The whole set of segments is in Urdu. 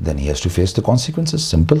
then he has to face the consequences, simple।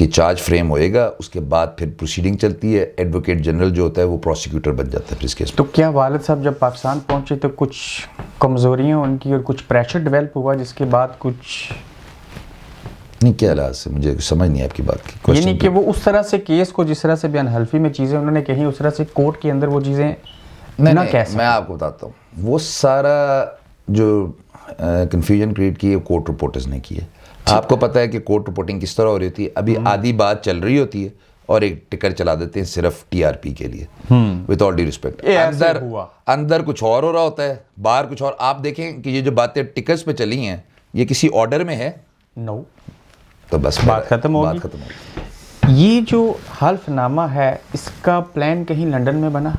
کہ چارج فریم ہوئے گا, اس کے بعد پھر پروسیڈنگ چلتی ہے, ایڈوکیٹ جنرل جو ہوتا ہے وہ پروسیکیوٹر بن جاتا ہے پھر اس کیس میں. تو کیا والد صاحب جب پاکستان پہنچے تو کچھ کمزوریاں ان کی اور کچھ پریشر ڈیولپ ہوا جس کے بعد کچھ نہیں, کیا لحاظ سے مجھے سمجھ نہیں آپ کی بات کی, یعنی کہ وہ اس طرح سے کیس کو جس طرح سے بیان حلفی میں چیزیں انہوں نے کہیں اس طرح سے کورٹ کے اندر وہ چیزیں نہ کہہ سکیں. میں آپ کو بتاتا ہوں, وہ سارا جو کنفیوژن کریٹ کی ہے کورٹ رپورٹرز نے کی ہے. آپ کو پتہ ہے کہ کورٹ رپورٹنگ کس طرح ہو رہی ہوتی ہے, ابھی آدھی بات چل رہی ہوتی ہے اور ایک ٹکر چلا دیتے ہیں صرف ٹی آر پی کے لیے, وتھ آل ڈی ریسپیکٹ. اندر کچھ اور ہو رہا ہوتا ہے, باہر کچھ اور. آپ دیکھیں کہ یہ جو باتیں ٹکرز پہ چلی ہیں یہ کسی آرڈر میں ہے؟ نو, تو بس بات ختم ہوگی. یہ جو حلف نامہ ہے اس کا پلان کہیں لنڈن میں بنا؟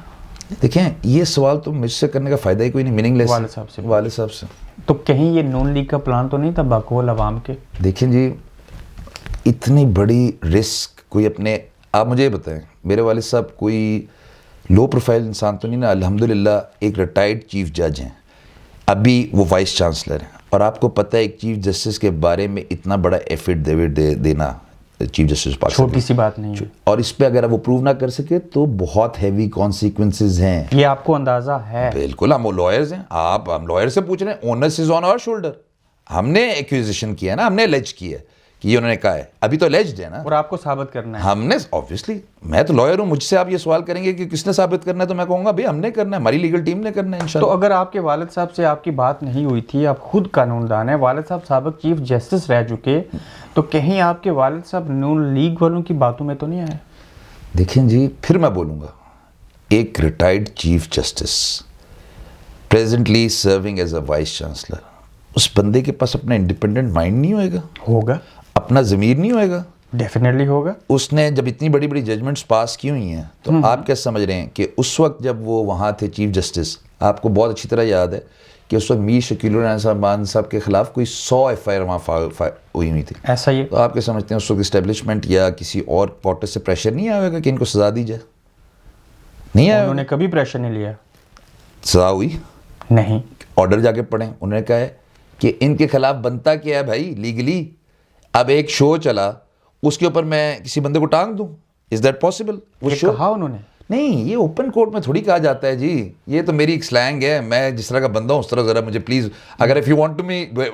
دیکھیں یہ سوال تو مجھ سے کرنے کا فائدہ ہی کوئی نہیں, میننگ لیس. والد صاحب سے تو کہیں یہ نون لیگ کا پلان تو نہیں تھا باقول عوام کے؟ دیکھیں جی, اتنی بڑی رسک کوئی اپنے, آپ مجھے یہ بتائیں, میرے والد صاحب کوئی لو پروفائل انسان تو نہیں نا, الحمدللہ ایک ریٹائرڈ چیف جج ہیں, ابھی وہ وائس چانسلر ہیں. اور آپ کو پتہ ہے ایک چیف جسٹس کے بارے میں اتنا بڑا ایفیڈیوٹ دینا چیف جسٹس پاکستان, چھوٹی سی بات نہیں ہے. اور اس پہ اگر وہ پروو نہ کر سکے تو بہت ہیوی کانسیکوینسز ہیں. یہ آپ کو اندازہ ہے؟ بالکل, ہم وہ لائرز ہیں, ہم لائر سے پوچھ رہے ہیں, اونرس از آن آور شولڈر. ہم نے ایکوزیشن کیا ہے نا, ہم نے الج کیا ہے کہ یہ انہوں نے کہا ہے, ابھی تو الجڈ ہے نا, اور آپ کو ثابت کرنا ہے. ہم نے obviously, میں تو لائر ہوں, مجھ سے آپ یہ سوال کریں گے کہ کس نے ثابت کرنا ہے, تو میں کہوں گا بھائی ہم نے کرنا ہے, ہماری لیگل ٹیم نے کرنا ہے انشاءاللہ. تو اگر آپ کے والد صاحب سے آپ کی بات نہیں ہوئی تھی, آپ خود قانون دان ہیں, والد صاحب سابق چیف جسٹس رہ چکے, تو کہیں آپ کے والد صاحب نون لیگ والوں کی باتوں میں تو نہیں آئے؟ دیکھیں جی, پھر میں بولوں گا, ایک retired chief justice presently serving as a vice chancellor, اس بندے کے پاس اپنا انڈیپینڈنٹ مائنڈ نہیں ہوئے گا؟ ہوگا. اپنا ضمیر نہیں ہوئے گا؟ ڈیفینیٹلی ہوگا. اس نے جب اتنی بڑی بڑی ججمنٹس پاس کی ہوئی ہیں, تو آپ کیا سمجھ رہے ہیں کہ اس وقت جب وہ وہاں تھے چیف جسٹس, آپ کو بہت اچھی طرح یاد ہے کہ اس وقت میر شکیل الرحمان صاحب کے خلاف کوئی 100 FIR وہاں ہوئی تھی. ایسا ہی. تو آپ کیا سمجھتے ہیں اس وقت اسٹیبلشمنٹ یا کسی اور کوارٹر سے پریشر نہیں آئے گا کہ ان کو سزا دی جائے؟ نہیں آیا. انہوں نے کبھی پریشر نہیں لیا. سزا ہوئی نہیں. آرڈر جا کے پڑھیں, انہوں نے کہا ہے کہ ان کے خلاف بنتا کیا ہے بھائی لیگلی. اب ایک شو چلا, اس کے اوپر میں کسی بندے کو ٹانگ دوں؟ Is that possible? وہ شو کہا انہوں نے نہیں, یہ اوپن کورٹ میں تھوڑی کہا جاتا ہے جی, یہ تو میری ایک سلینگ ہے, میں جس طرح کا بندہ ہوں اس طرح ذرا مجھے پلیز, اگر if you want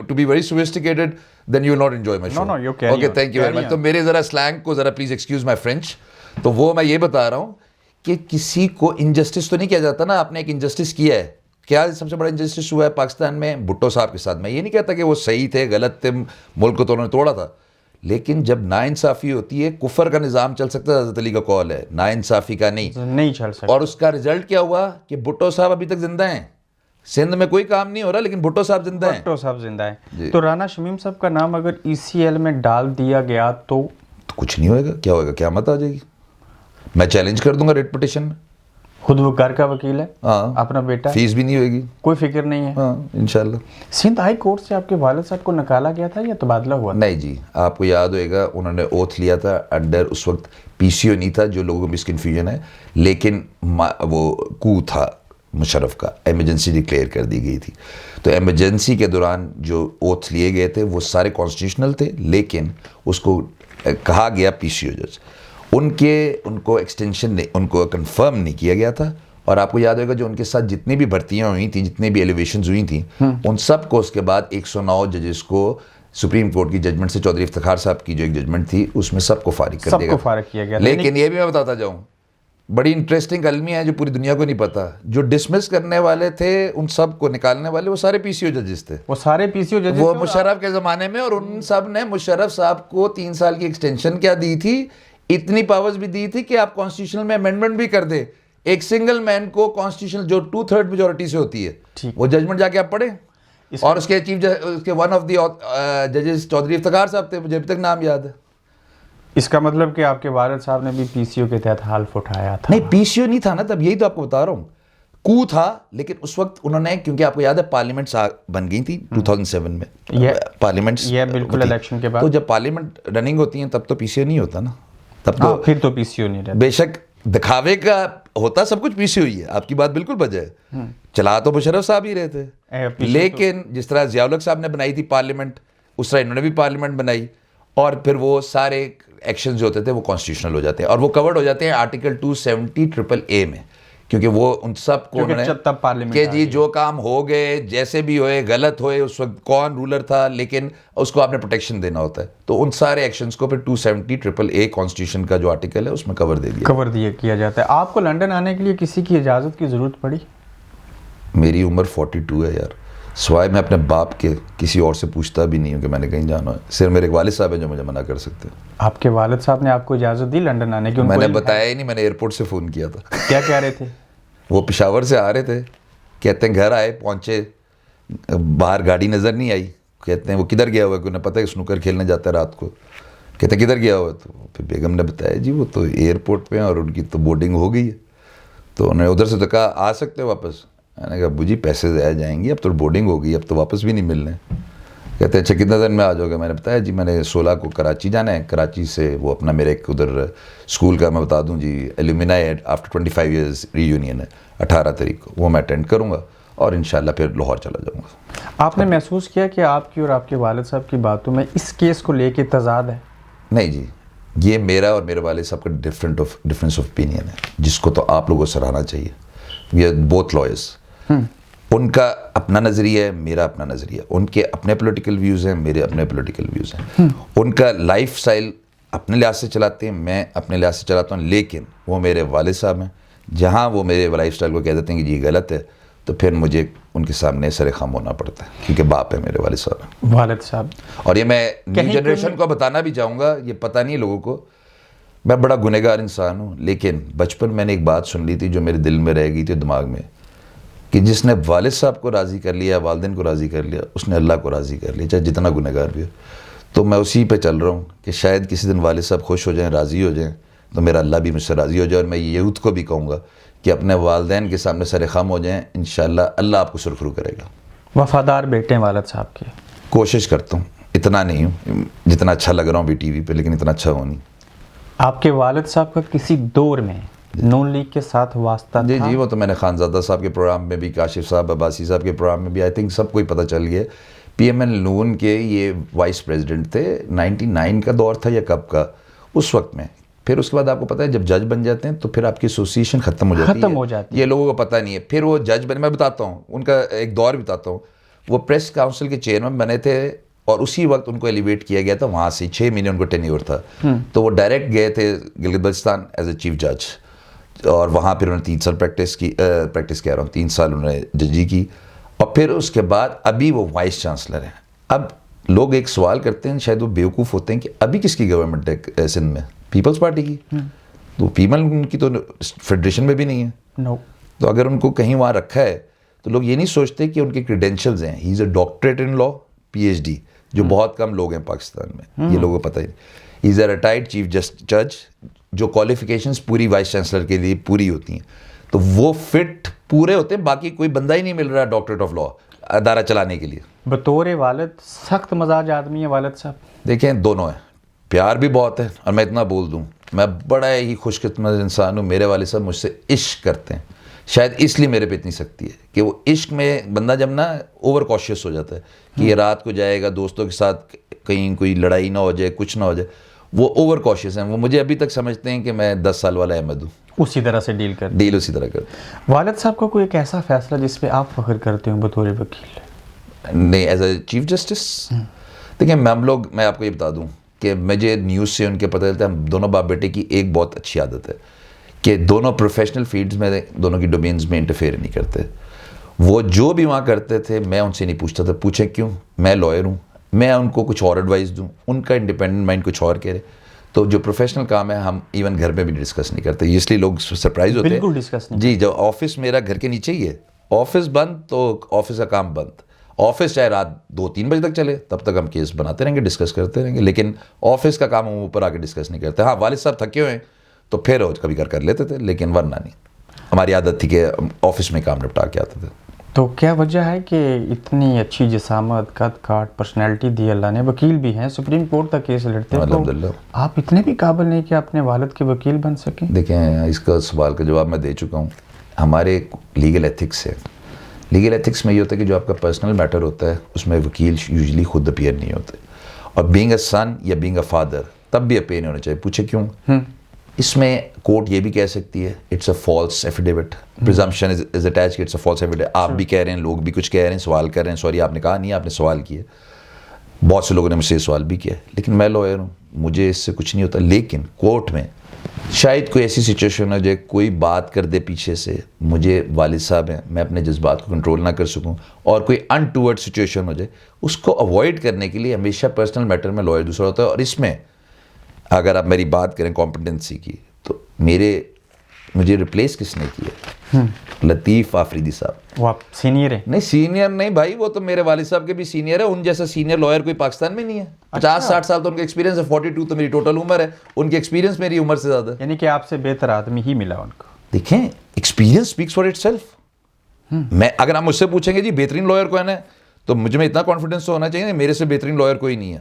to be very sophisticated then you will not enjoy my show. No, you carry on. Okay, thank you very much. تو میرے ذرا سلینگ کو ذرا پلیز ایکسکیوز مائی فرینچ. تو وہ میں یہ بتا رہا ہوں کہ کسی کو انجسٹس تو نہیں کیا جاتا نا, آپ نے ایک انجسٹس کیا ہے. کیا سب سے بڑا انجسٹس ہوا ہے پاکستان میں؟ بھٹو صاحب کے ساتھ. میں یہ نہیں کہتا کہ وہ صحیح تھے, غلط تھے, ملک کو تو انہوں نے توڑا تھا, لیکن جب ناانصافی ہوتی ہے, کفر کا نظام چل سکتا ہے, حضرت علی کا قول ہے, ناانصافی کا نہیں چل سکتا. اور اس کا رزلٹ کیا ہوا کہ بھٹو صاحب ابھی تک زندہ ہیں. سندھ میں کوئی کام نہیں ہو رہا لیکن بھٹو صاحب زندہ ہیں. بھٹو صاحب زندہ ہیں. تو رانا شمیم صاحب کا نام اگر ECL میں ڈال دیا گیا تو کچھ نہیں ہوئے گا. کیا ہوئے گا؟ قیامت آ جائے گی. میں چیلنج کر دوں گا ریٹ پٹیشن میں. خود وہ گھر کا وکیل ہے, اپنا بیٹا, فیس بھی نہیں ہوئے گی, کوئی فکر نہیں ہے. ہاں انشاءاللہ. سندھ ہائی کورٹ سے آپ کے والد صاحب کو نکالا گیا تھا یا تبادلہ ہوا؟ نہیں جی, آپ کو یاد ہوئے گا انہوں نے اوتھ لیا تھا انڈر, اس وقت PCO نہیں تھا, جو لوگوں کو مس کنفیوژن ہے, لیکن وہ کو تھا مشرف کا, ایمرجنسی ڈکلیئر کر دی گئی تھی. تو ایمرجنسی کے دوران جو اوتھ لیے گئے تھے وہ سارے کانسٹیٹیوشنل تھے, لیکن اس کو کہا گیا PCO جج, ان کو ایکسٹینشن نہیں, ان کو کنفرم نہیں کیا گیا تھا. اور آپ کو یاد ہوگا جو ان کے ساتھ جتنی بھی بھرتیاں ہوئی تھیں, جتنے بھی ایلیویشنز ہوئی تھیں, ان سب کو اس کے بعد 109 ججز کو سپریم کورٹ کی ججمنٹ سے, چودھری افتخار صاحب کی جو ایک ججمنٹ تھی اس میں سب کو فارغ کر دیا گیا. لیکن یہ بھی میں بتاتا جاؤں, بڑی انٹرسٹنگ المیہ ہے جو پوری دنیا کو نہیں پتا, جو ڈسمس کرنے والے تھے ان سب کو نکالنے والے وہ سارے PCO ججز تھے. وہ سارے PCO ججز وہ مشرف کے زمانے میں, اور ان سب نے مشرف صاحب کو 3 سال کی ایکسٹینشن کیا دی تھی, اتنی پاورز بھی دی تھی کہ آپ کانسٹیٹیوشنل میں امینڈمنٹ بھی کر دیں. ایک سنگل مین کو کانسٹیٹیوشنل جو 2/3 میجورٹی سے ہوتی ہے, وہ ججمنٹ جا کے آپ پڑھیں. اور اس کے چیف اس کے ون آف دی ججز چودھری افتخار صاحب تھے, مجھے ابھی تک نام یاد ہے. اس کا مطلب کہ آپ کے والد صاحب نے بھی PCO کے تحت حلف اٹھایا تھا؟ نہیں, PCO نہیں تھا نا تب, یہی تو آپ کو بتا رہا ہوں, کو تھا. لیکن اس وقت انہوں نے, کیونکہ آپ کو یاد ہے پارلیمنٹس بن گئی تھی 2007 میں, پارلیمنٹس, یہ بالکل الیکشن کے بعد, تو جب پارلیمنٹ رننگ ہوتی ہیں تب تو PCO نہیں ہوتا نا, تب تو پھر تو PCO نہیں رہتا. بے شک دکھاوے کا ہوتا, سب کچھ PCO ہی ہے. آپ کی بات بالکل بجے ہے, چلا تو مشرف صاحب ہی رہتے, لیکن جس طرح ضیاء الحق صاحب نے بنائی تھی پارلیمنٹ, اس طرح انہوں نے بھی پارلیمنٹ بنائی. اور پھر وہ سارے ایکشن جو ہوتے تھے وہ کانسٹیٹیوشنل ہو جاتے ہیں اور وہ کورڈ ہو جاتے ہیں آرٹیکل 270 میں, کیونکہ وہ ان سب کو کہ جی جو کام ہو گئے جیسے بھی ہوئے غلط ہوئے اس وقت کون رولر تھا لیکن اس کو آپ نے پروٹیکشن دینا ہوتا ہے, تو ان سارے ایکشنز کو پھر 270 کانسٹیٹیوشن کا جو آرٹیکل ہے اس میں کور کیا جاتا ہے. آپ کو لنڈن آنے کے لیے کسی کی اجازت کی ضرورت پڑی؟ میری عمر 42 ہے یار, سوائے میں اپنے باپ کے کسی اور سے پوچھتا بھی نہیں ہوں کہ میں نے کہیں جانا ہے, صرف میرے والد صاحب ہیں جو مجھے منع کر سکتے ہیں. آپ کے والد صاحب نے آپ کو اجازت دی لنڈن آنے کی؟ میں نے بتایا ہی نہیں, میں نے ایئرپورٹ سے فون کیا تھا. کیا کہہ رہے تھے؟ وہ پشاور سے آ رہے تھے, کہتے ہیں گھر آئے پہنچے, باہر گاڑی نظر نہیں آئی, کہتے ہیں وہ کدھر گیا ہوا ہے, انہیں پتہ ہے سنوکر کھیلنے جاتا ہے رات کو, کہتے ہیں کدھر گیا ہوا ہے, تو پھر بیگم نے بتایا جی وہ تو ایئرپورٹ پہ ہیں اور ان کی تو بورڈنگ ہو گئی ہے. تو انہوں نے ادھر سے تو کہا آ سکتے ہو واپس, میں نے کہا ابو جی پیسے ضائع جائیں گے, اب تو بورڈنگ ہو گئی, اب تو واپس بھی نہیں ملنے. کہتے ہیں اچھا کتنے دن میں آ جاؤ گے؟ میں نے بتایا جی میں نے 16 کو کراچی جانا ہے, کراچی سے وہ اپنا میرے ایک ادھر اسکول کا میں بتا دوں جی ایلومنائی آفٹر 25 ایئرز ری یونین ہے 18 تاریخ کو, وہ میں اٹینڈ کروں گا اور انشاءاللہ پھر لاہور چلا جاؤں گا. آپ نے محسوس کیا کہ آپ کی اور آپ کے والد صاحب کی باتوں میں اس کیس کو لے کے تضاد ہے؟ نہیں جی, یہ میرا اور میرے والد صاحب کا ڈفرینس آف اوپینین ہے, جس کو تو آپ لوگوں کو سراہنا چاہیے. We are both lawyers. ان کا اپنا نظریہ ہے, میرا اپنا نظریہ, ان کے اپنے پولیٹیکل ویوز ہیں, میرے اپنے پولیٹیکل ویوز ہیں. ان کا لائف سٹائل اپنے لحاظ سے چلاتے ہیں, میں اپنے لحاظ سے چلاتا ہوں, لیکن وہ میرے والد صاحب ہیں, جہاں وہ میرے لائف سٹائل کو کہہ دیتے ہیں کہ یہ غلط ہے تو پھر مجھے ان کے سامنے سر خم ہونا پڑتا ہے, کیونکہ باپ ہے میرے والد صاحب. اور یہ میں نیو جنریشن کو بتانا بھی چاہوں گا, یہ پتہ نہیں لوگوں کو, میں بڑا گنہگار انسان ہوں, لیکن بچپن میں نے ایک بات سن لی تھی جو میرے دل میں رہ گئی تھی, دماغ میں, کہ جس نے والد صاحب کو راضی کر لیا, والدین کو راضی کر لیا, اس نے اللہ کو راضی کر لیا, چاہے جتنا گنہگار بھی ہو. تو میں اسی پہ چل رہا ہوں کہ شاید کسی دن والد صاحب خوش ہو جائیں, راضی ہو جائیں, تو میرا اللہ بھی مجھ سے راضی ہو جائے. اور میں یوتھ کو بھی کہوں گا کہ اپنے والدین کے سامنے سر خم ہو جائیں, انشاءاللہ اللہ آپ کو سرخرو کرے گا. وفادار بیٹے ہیں والد صاحب کے؟ کوشش کرتا ہوں, اتنا نہیں ہوں جتنا اچھا لگ رہا ہوں بھی ٹی وی پہ, لیکن اتنا اچھا ہو نہیں. آپ کے والد صاحب کا کسی دور میں نون لیگ کے ساتھ واسطہ تھا؟ جی, وہ تو میں نے خانزادہ صاحب کے پروگرام میں بھی, کاشف صاحب, عباسی صاحب کے پروگرام میں بھی, آئی تھنک سب کو ہی پتہ چل گیا. پی ایم ایل نون کے یہ وائس پریزیڈنٹ تھے, 99 کا دور تھا یا کب کا, اس وقت میں. پھر اس کے بعد آپ کو پتہ ہے جب جج بن جاتے ہیں تو پھر آپ کی ایسوسیشن ختم ہو جاتی ہے. یہ لوگوں کو پتہ نہیں ہے. پھر وہ جج بنے, میں بتاتا ہوں ان کا ایک دور بتاتا ہوں. وہ پریس کاؤنسل کے چیئرمین بنے تھے اور اسی وقت ان کو ایلیویٹ کیا گیا تھا, وہاں سے 6 مہینے ان کو ٹینیور تھا, تو وہ ڈائریکٹ گئے تھے Gilgit Baltistan as a chief جج, اور وہاں پھر انہوں نے 3 سال پریکٹس کہہ رہا ہوں 3 سال انہوں نے ججی کی, اور پھر اس کے بعد ابھی وہ وائس چانسلر ہیں. اب لوگ ایک سوال کرتے ہیں, شاید وہ بیوقوف ہوتے ہیں, کہ ابھی کس کی گورنمنٹ ہے سندھ میں؟ پیپلز پارٹی کی. تو پیپل ان کی تو فیڈریشن میں بھی نہیں ہے. تو اگر ان کو کہیں وہاں رکھا ہے تو لوگ یہ نہیں سوچتے کہ ان کے کریڈینشلز ہیں. ہی از اے ڈاکٹریٹ ان لا, PhD, جو بہت کم لوگ ہیں پاکستان میں, یہ لوگوں کو پتہ ہی نہیں. ہی از اے ریٹائرڈ چیف جج, جو کوالیفیکیشنز پوری وائس چانسلر کے لیے پوری ہوتی ہیں, تو وہ فٹ پورے ہوتے ہیں. باقی کوئی بندہ ہی نہیں مل رہا ڈاکٹریٹ آف لا ادارہ چلانے کے لیے. بطور والد سخت مزاج آدمی ہے والد صاحب؟ دیکھیں دونوں ہیں, پیار بھی بہت ہے. اور میں اتنا بول دوں, میں بڑا ہی خوش قسمت انسان ہوں, میرے والد صاحب مجھ سے عشق کرتے ہیں. شاید اس لیے میرے پہ اتنی سختی ہے کہ وہ عشق میں بندہ جب نا اوور کاشیس ہو جاتا ہے کہ یہ رات کو جائے گا دوستوں کے ساتھ, کہیں کوئی لڑائی نہ ہو جائے, کچھ نہ ہو جائے, وہ اوور کاشیس ہیں. وہ مجھے ابھی تک سمجھتے ہیں کہ میں 10 سال والا احمد ہوں. اسی طرح سے ڈیل اسی طرح کرتے. والد صاحب کا کوئی ایک ایسا فیصلہ جس پہ آپ فخر کرتے ہوں بطور وکیل؟ نہیں, ایز اے چیف جسٹس دیکھیں میں آپ کو یہ بتا دوں کہ مجھے نیوز سے ان کے پتہ چلتا ہے, ہم دونوں باپ بیٹے کی ایک بہت اچھی عادت ہے کہ دونوں پروفیشنل فیلڈز میں دونوں کی ڈومینز میں انٹرفیئر نہیں کرتے. وہ جو بھی وہاں کرتے تھے میں ان سے نہیں پوچھتا تھا, پوچھیں کیوں, میں لائر ہوں, میں ان کو کچھ اور ایڈوائس دوں, ان کا انڈیپینڈنٹ مائنڈ کچھ اور کہہ رہے. تو جو پروفیشنل کام ہے ہم ایون گھر میں بھی ڈسکس نہیں کرتے, اس لیے لوگ سرپرائز ہوتے ہیں. بالکل ڈسکس نہیں. جی, جب آفس میرا گھر کے نیچے ہی ہے, آفس بند تو آفس کا کام بند. آفس چاہے رات 2-3 بجے تک چلے, تب تک ہم کیس بناتے رہیں گے, ڈسکس کرتے رہیں گے, لیکن آفس کا کام ہم اوپر آ کے ڈسکس نہیں کرتے. ہاں والد صاحب تھکے ہوئے ہیں تو پھر کبھی کر لیتے تھے, لیکن ورنہ نہیں. ہماری عادت تھی کہ آفس میں کام نپٹا کے آتے تھے. تو کیا وجہ ہے کہ اتنی اچھی جسامت, قد کاٹ, پرسنالٹی دی اللہ نے, وکیل بھی ہیں, سپریم کورٹ تک کیس لڑتے ہیں, الحمدللہ آپ اتنے بھی قابل نہیں کہ اپنے والد کے وکیل بن سکیں؟ دیکھیں, اس کا سوال کا جواب میں دے چکا ہوں. ہمارے لیگل ایتھکس ہے. لیگل ایتھکس میں یہ ہوتا ہے کہ جو آپ کا پرسنل میٹر ہوتا ہے اس میں وکیل یوزلی خود اپیئر نہیں ہوتے, اور بینگ اے سن یا بینگ اے فادر تب بھی پے نہیں ہونا چاہیے. پوچھے کیوں؟ اس میں کورٹ یہ بھی کہہ سکتی ہے it's a false affidavit, presumption is attach, it's a false affidavit. آپ بھی کہہ رہے ہیں, لوگ بھی کچھ کہہ رہے ہیں, سوال کر رہے ہیں, سوری آپ نے کہا نہیں, آپ نے سوال کیا. بہت سے لوگوں نے مجھ سے یہ سوال بھی کیا, لیکن میں لائر ہوں, مجھے اس سے کچھ نہیں ہوتا. لیکن کورٹ میں شاید کوئی ایسی سچویشن ہو جائے, کوئی بات کر دے پیچھے سے, مجھے والد صاحب ہیں, میں اپنے جذبات کو کنٹرول نہ کر سکوں, اور کوئی انٹورڈ سچویشن ہو جائے, اس کو اوائڈ کرنے کے لیے ہمیشہ پرسنل میٹر میں لائر دوسرا ہوتا ہے. اور اس میں اگر آپ میری بات کریں کمپٹنسی کی, تو مجھے ریپلیس کس نے کیا؟ لطیف آفریدی صاحب. وہ آپ سینئر ہیں؟ نہیں سینئر نہیں بھائی, وہ تو میرے والد صاحب کے بھی سینئر ہے. ان جیسا سینئر لائر کوئی پاکستان میں نہیں ہے. 50-60 سال تو ان کا ایکسپیرینس ہے, 42 تو میری ٹوٹل عمر ہے, ان کی ایکسپیرینس میری عمر سے زیادہ ہے. یعنی کہ آپ سے بہتر آدمی ہی ملا ان کو. دیکھیں experience speaks for itself. میں اگر آپ مجھ سے پوچھیں گے جی بہترین لائر کون ہے, تو مجھے میں اتنا کانفیڈنس تو ہونا چاہیے, میرے سے بہترین لائر کوئی نہیں ہے.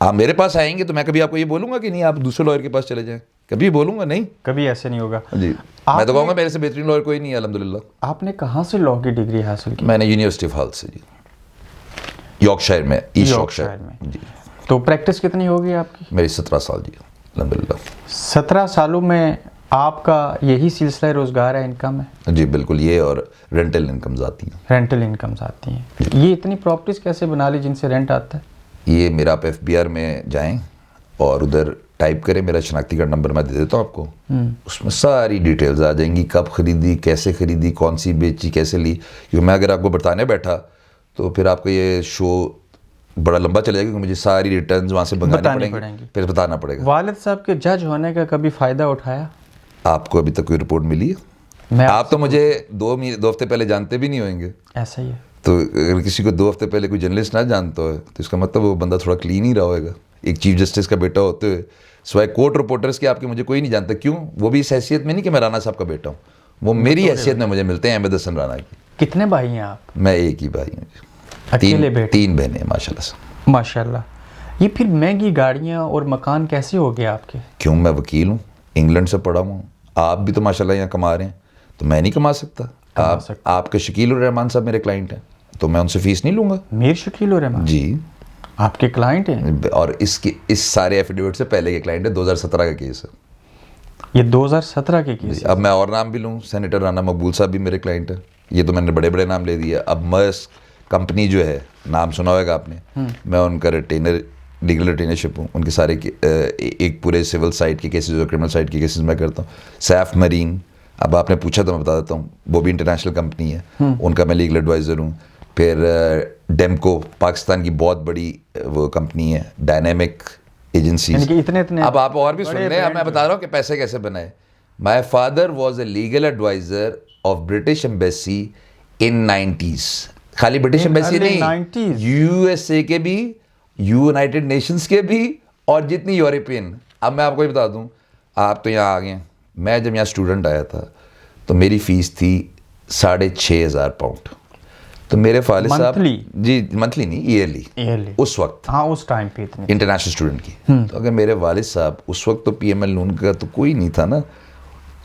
آپ میرے پاس آئیں گے تو میں کبھی آپ کو یہ بولوں گا کہ نہیں آپ دوسرے لائر کے پاس چلے جائیں, کبھی بولوں گا نہیں, کبھی ایسے نہیں ہوگا جی. میں تو کہوں گا میرے سے بہترین لائر کوئی نہیں ہے الحمدللہ. آپ نے کہاں سے لاء کی ڈگری حاصل کی؟ میں نے یونیورسٹی آف ہال سے جی, یارکشائر میں, ایسٹ یارکشائر میں جی. تو پریکٹس کتنی ہوگی آپ کی؟ میری 17 سال جی الحمدللہ. 17 سالوں میں آپ کا یہی سلسلہ روزگار ہے, انکم ہے؟ جی بالکل, یہ اور رینٹل انکمز آتی ہیں. رینٹل انکمز آتی ہیں. یہ اتنی پراپرٹیز کیسے بنا لی جن سے رینٹ آتا ہے؟ یہ میرا آپ FBR میں جائیں اور ادھر ٹائپ کریں, میرا شناختی کارڈ نمبر میں دے دیتا ہوں آپ کو, اس میں ساری ڈیٹیلز آ جائیں گی, کب خریدی, کیسے خریدی, کون سی بیچی, کیسے لی. کیونکہ میں اگر آپ کو بتانے بیٹھا تو پھر آپ کو یہ شو بڑا لمبا چلے گا, کیونکہ مجھے ساری ریٹرنز وہاں سے بنگانے پڑیں گی, پھر بتانا پڑے گا. والد صاحب کے جج ہونے کا کبھی فائدہ اٹھایا؟ آپ کو ابھی تک کوئی رپورٹ ملی ہے؟ آپ تو مجھے 2 ہفتے پہلے جانتے بھی نہیں ہوئیں گے. ایسا ہی ہے. تو اگر کسی کو 2 ہفتے پہلے کوئی جرنلسٹ نہ جانتا ہے تو اس کا مطلب وہ بندہ تھوڑا کلین ہی رہا ہوئے گا. ایک چیف جسٹس کا بیٹا ہوتے ہوئے سوائے کورٹ رپورٹرز کے آپ کے مجھے کوئی نہیں جانتا. کیوں؟ وہ بھی اس حیثیت میں نہیں کہ میں رانا صاحب کا بیٹا ہوں, وہ میری حیثیت میں مجھے ملتے ہیں احمد حسن رانا کی. کتنے بھائی ہیں آپ؟ میں ایک ہی بھائی ہوں, اکیلے بیٹے؟ 3 بہنیں ہیں ماشاء اللہ سے. ماشاء اللہ. یہ پھر مہنگی گاڑیاں اور مکان کیسے ہو گیا آپ کے؟ کیوں؟ میں وکیل ہوں, انگلینڈ سے پڑھا ہوں. آپ بھی تو ماشاء اللہ یہاں کما رہے ہیں, تو میں نہیں کما سکتا؟ آپ کے شکیل الرحمان صاحب میرے کلائنٹ ہیں, تو میں ان سے فیس نہیں لوں گا. میر شکیل الرحمان جی آپ کے کلائنٹ ہیں؟ اور اس سارے ایفیڈیوٹ سے پہلے کے کلائنٹ ہے, 2017 کا کیس ہے یہ. 2017 کے کیس. اب میں اور نام بھی لوں, سینیٹر رانا مقبول صاحب بھی میرے کلائنٹ ہیں. یہ تو میں نے بڑے بڑے نام لے دیے. اب مرسک کمپنی جو ہے, نام سنا ہوئے گا آپ نے, میں ان کا ریٹینر, لیگل ریٹینرشپ ہوں. ان کے سارے ایک پورے سول سائٹ کے کیسز اور کرمنل سائٹ کے کیسز میں کرتا ہوں. سیف مرین, اب آپ نے پوچھا تو میں بتا دیتا ہوں, وہ بھی انٹرنیشنل کمپنی ہے, ان کا میں لیگل ایڈوائزر ہوں. پھر ڈیمکو, پاکستان کی بہت بڑی وہ کمپنی ہے, ڈائنامک ایجنسیز. اب آپ اور بھی سن لیں, اب میں بتا رہا ہوں کہ پیسے کیسے بنائے. My father was a legal adviser of British embassy in 90s. خالی برٹش ایمبیسی نہیں, USA کے بھی, یونائٹڈ نیشنز کے بھی, اور جتنی یورپین. اب میں آپ کو یہ بتا دوں, آپ تو یہاں آ گئے, میں جب یہاں اسٹوڈنٹ آیا تھا تو میری فیس تھی 6,500 پاؤنڈ. تو میرے والد صاحب, جی منتھلی نہیں, ایئرلی اس وقت, ہاں اس ٹائم پہ انٹرنیشنل اسٹوڈنٹ کی. تو اگر میرے والد صاحب اس وقت, تو PML نون کا تو کوئی نہیں تھا نا,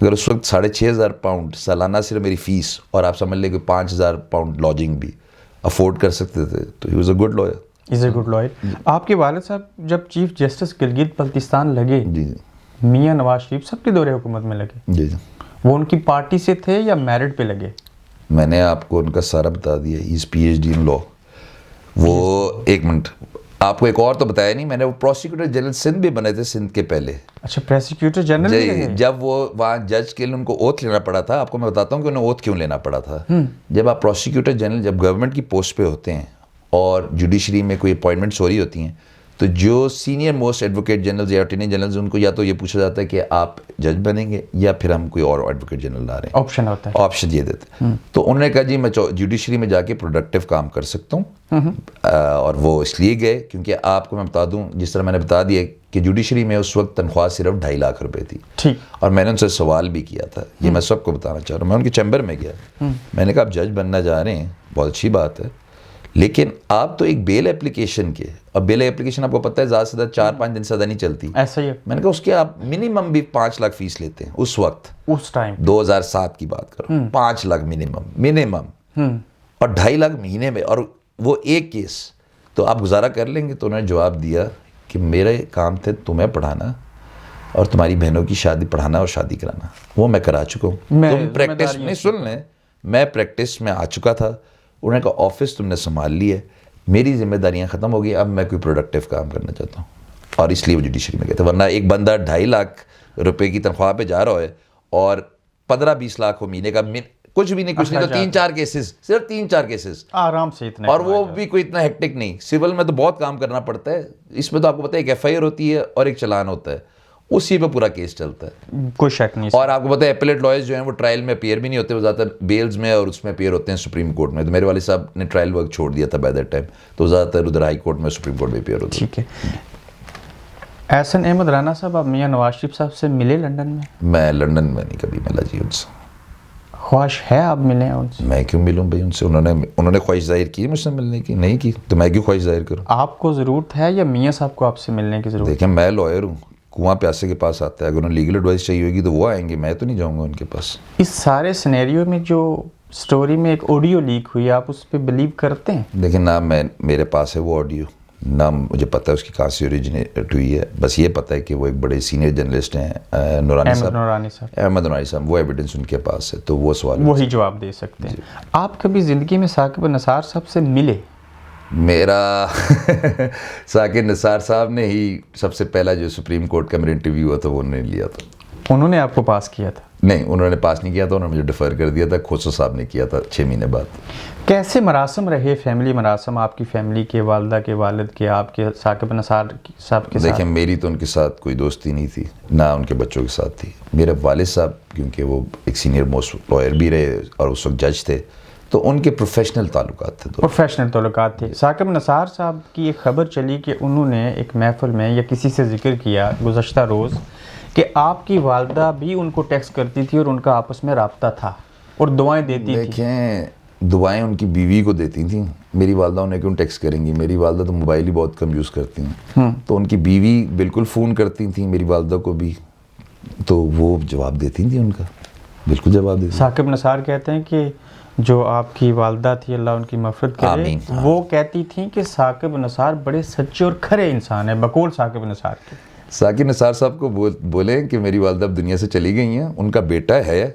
اگر اس وقت 6,500 پاؤنڈ سالانہ صرف میری فیس, اور آپ سمجھ لیں کہ 5,000 پاؤنڈ لاجنگ بھی افورڈ کر سکتے تھے, تو he was a good liar. Is a good liar. آپ کے والد صاحب جب چیف جسٹس گلگت بلتستان لگے, جی میاں نواز شریف صاحب کے دور حکومت میں لگے, جی وہ ان کی پارٹی سے تھے یا میرٹ پہ لگے؟ میں نے آپ کو ان کا سارا بتا دیا. ہی از PhD ان لا. وہ ایک منٹ, آپ کو ایک اور تو بتایا نہیں میں نے, وہ پروسیکیوٹر جنرل سندھ بھی بنے تھے سندھ کے پہلے. اچھا پروسیکیوٹر جنرل. جب وہ وہاں جج کے لیے ان کو اوتھ لینا پڑا تھا, آپ کو میں بتاتا ہوں کہ انہیں اوتھ کیوں لینا پڑا تھا. جب آپ پروسیکیوٹر جنرل, جب گورنمنٹ کی پوسٹ پہ ہوتے ہیں اور جوڈیشری میں کوئی اپوائنٹمنٹس ہو رہی ہوتی ہیں, تو جو سینئر موسٹ ایڈوکیٹ جنرلز یا اٹارنی جنرلز, ان کو یا تو یہ پوچھا جاتا ہے کہ آپ جج بنیں گے یا پھر ہم کوئی اور ایڈوکیٹ جنرل لا رہے ہیں. آپشن ہوتا ہے, آپشن یہ دیتے ہیں. تو انہوں نے کہا جی میں جوڈیشری میں جا کے پروڈکٹیو کام کر سکتا ہوں, اور وہ اس لیے گئے کیونکہ آپ کو میں بتا دوں, جس طرح میں نے بتا دیا کہ جوڈیشری میں اس وقت تنخواہ صرف 2.5 لاکھ روپے تھی. اور میں نے ان سے سوال بھی کیا تھا, یہ میں سب کو بتانا چاہ رہا ہوں. میں ان کے چیمبر میں گیا, میں نے کہا آپ جج بننا جا رہے ہیں, بہت اچھی بات ہے, لیکن آپ تو ایک بیل اپلیکیشن کے, اور بیل اپلیکیشن آپ کو پتہ ہے زیادہ سے زیادہ 4-5 دن سے زیادہ نہیں چلتی. ایسا ہی ہے. میں نے کہا اس کے آپ منیمم بھی 5 لاکھ فیس لیتے ہیں اس وقت, اس ٹائم 2007 کی بات کرو, 5 لاکھ منیمم, اور 2.5 لاکھ مہینے میں, اور وہ ایک کیس. تو آپ گزارا کر لیں گے. تو انہوں نے جواب دیا کہ میرے کام تھے تمہیں پڑھانا اور تمہاری بہنوں کی شادی پڑھانا اور شادی کرانا. وہ میں کرا چکا ہوں. تم پریکٹس نہیں سن لیں, میں پریکٹس میں آ چکا تھا. انہوں نے کہا آفس تم نے سنبھال لی ہے, میری ذمہ داریاں ختم ہو گئی, اب میں کوئی پروڈکٹیو کام کرنا چاہتا ہوں. اور اس لیے وہ جوڈیشری میں گئے تھے. ورنہ ایک بندہ 2.5 لاکھ روپے کی تنخواہ پہ جا رہا ہے اور 15-20 لاکھ ہو مہینے کا, کچھ بھی نہیں, کچھ نہیں تو 3-4 کیسز, صرف 3-4 کیسز آرام سے اتنا, اور وہ بھی کوئی اتنا ہیکٹک نہیں. سول میں تو بہت کام کرنا پڑتا ہے. اس میں تو آپ کو پتہ ہے ایک FIR ہوتی ہے اور ایک چلان ہوتا ہے, اسی پہ پورا کیس چلتا ہے, کوئی شک نہیں. اور آپ کو پتہ ہے ایپلیٹ لائرز جو ہیں وہ ٹرائل میں اپیئر بھی نہیں ہوتے, وہ زیادہ تر بیلز میں اور اس میں اپیئر ہوتے ہیں سپریم کورٹ میں. تو میرے والد صاحب نے ٹرائل ورک چھوڑ دیا تھا بائی دیٹ ٹائم, تو زیادہ تر ادھر ہائی کورٹ میں سپریم کورٹ میں اپیئر ہوتے ہیں. ٹھیک ہے. احسن احمد رانا صاحب, آپ میاں نواز شریف صاحب سے ملے لنڈن میں؟ میں لنڈن میں نہیں کبھی ملا جی ان سے. خواہش ہے آپ ملیں ان سے؟ میں کیوں ملوں بھائی ان سے؟ انہوں نے خواہش ظاہر کی مجھ سے ملنے کی, نہیں کی تو میں کیوں خواہش ظاہر کروں؟ آپ کو ضرورت ہے یا میاں صاحب کو آپ سے ملنے کی ضرورت؟ دیکھیں میں لائر ہوں, کنواں پیاسے کے پاس آتا ہے, اگر انہیں لیگل ایڈوائس چاہیے ہوگی تو وہ آئیں گے, میں تو نہیں جاؤں گا ان کے پاس. اس سارے سینیریو میں جو سٹوری میں ایک آڈیو لیک ہوئی, آپ اس پہ بلیو کرتے ہیں؟ دیکھیں نہ میرے پاس ہے وہ آڈیو, نہ مجھے پتہ ہے اس کی کہاں سے اوریجنیٹ ہوئی ہے. بس یہ پتہ ہے کہ وہ ایک بڑے سینئر جرنلسٹ ہیں نورانی صاحب, احمد نورانی صاحب, وہ ایویڈنس ان کے پاس ہے, تو وہ سوال وہی جواب دے سکتے ہیں. آپ کبھی زندگی میں ثاقب نثار صاحب سے ملے؟ میرا ثاقب نثار صاحب نے ہی سب سے پہلا جو سپریم کورٹ کا میرا انٹرویو ہوا تھا وہ انہوں نے لیا تھا. انہوں نے آپ کو پاس کیا تھا؟ نہیں, انہوں نے پاس نہیں کیا تھا, انہوں نے مجھے ڈیفر کر دیا تھا. کھوسو صاحب نے کیا تھا 6 مہینے بعد. کیسے مراسم رہے, فیملی مراسم آپ کی فیملی کے, والدہ کے, والد کے, آپ کے ثاقب نثار صاحب کے ساتھ؟ دیکھیں میری تو ان کے ساتھ کوئی دوستی نہیں تھی, نہ ان کے بچوں کے ساتھ تھی. میرے والد صاحب کیونکہ وہ ایک سینئر موسٹ لائر بھی رہے اور اس وقت جج تھے, تو ان کے پروفیشنل تعلقات تھے. پروفیشنل تعلقات تھے. ثاقب نثار صاحب کی ایک خبر چلی کہ انہوں نے ایک محفل میں یا کسی سے ذکر کیا گزشتہ روز کہ آپ کی والدہ بھی ان کو ٹیکسٹ کرتی تھی اور ان کا آپس میں رابطہ تھا اور دعائیں دیتی تھی. دیکھیں دعائیں ان کی بیوی کو دیتی تھیں, میری والدہ انہیں کیوں ٹیکسٹ کریں گی؟ میری والدہ تو موبائل ہی بہت کم یوز کرتی ہیں, تو ان کی بیوی بالکل فون کرتی تھیں میری والدہ کو بھی, تو وہ جواب دیتی تھیں, ان کا بالکل جواب دیتی. ثاقب نثار کہتے ہیں کہ جو آپ کی والدہ تھی, اللہ ان کی مغفرت کرے, وہ کہتی تھیں کہ ثاقب نثار بڑے سچے اور کھرے انسان ہیں, بقول ثاقب نثار کے. ثاقب نثار صاحب کو بولیں کہ میری والدہ اب دنیا سے چلی گئی ہیں, ان کا بیٹا ہے,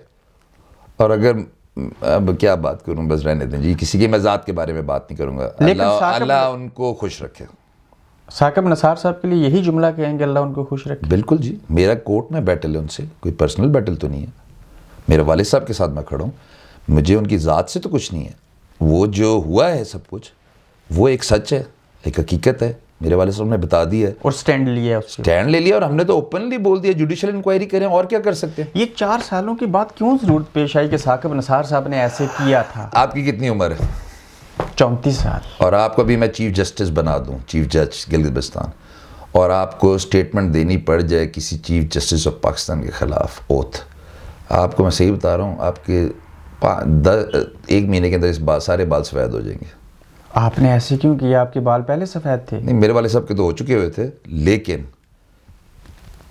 اور اگر اب کیا بات کروں, بس رہنے دیں جی, کسی کی میں ذات کے بارے میں بات نہیں کروں گا. اللہ ان کو خوش رکھے. ثاقب نثار صاحب کے لیے یہی جملہ کہیں گے, اللہ ان کو خوش رکھے؟ بالکل جی, میرا کورٹ میں بیٹل ہے ان سے, کوئی پرسنل بیٹل تو نہیں ہے. میرے والد صاحب کے ساتھ میں کھڑا ہوں, مجھے ان کی ذات سے تو کچھ نہیں ہے. وہ جو ہوا ہے سب کچھ وہ ایک سچ ہے, ایک حقیقت ہے, میرے والد صاحب نے بتا دی ہے اور سٹینڈ لیا, سٹینڈ لے لیا, اور ہم نے تو اوپنلی بول دیا جوڈیشل انکوائری کریں, اور کیا کر سکتے ہیں. یہ 4 سالوں کے بعد کیوں ضرورت پیش آئی کہ ثاقب نثار صاحب نے ایسے کیا تھا؟ آپ کی کتنی عمر ہے؟ 34 سال. اور آپ کو بھی میں چیف جسٹس بنا دوں, چیف جج گلگت بلتستان, اور آپ کو اسٹیٹمنٹ دینی پڑ جائے کسی چیف جسٹس آف پاکستان کے خلاف اوتھ, آپ کو میں صحیح بتا رہا ہوں, آپ کے 1 مہینے کے اندر اس سارے بال سفید ہو جائیں گے. آپ نے ایسے کیوں کیا؟ آپ کے بال پہلے سفید تھے. نہیں, میرے والے صاحب کے تو ہو چکے ہوئے تھے, لیکن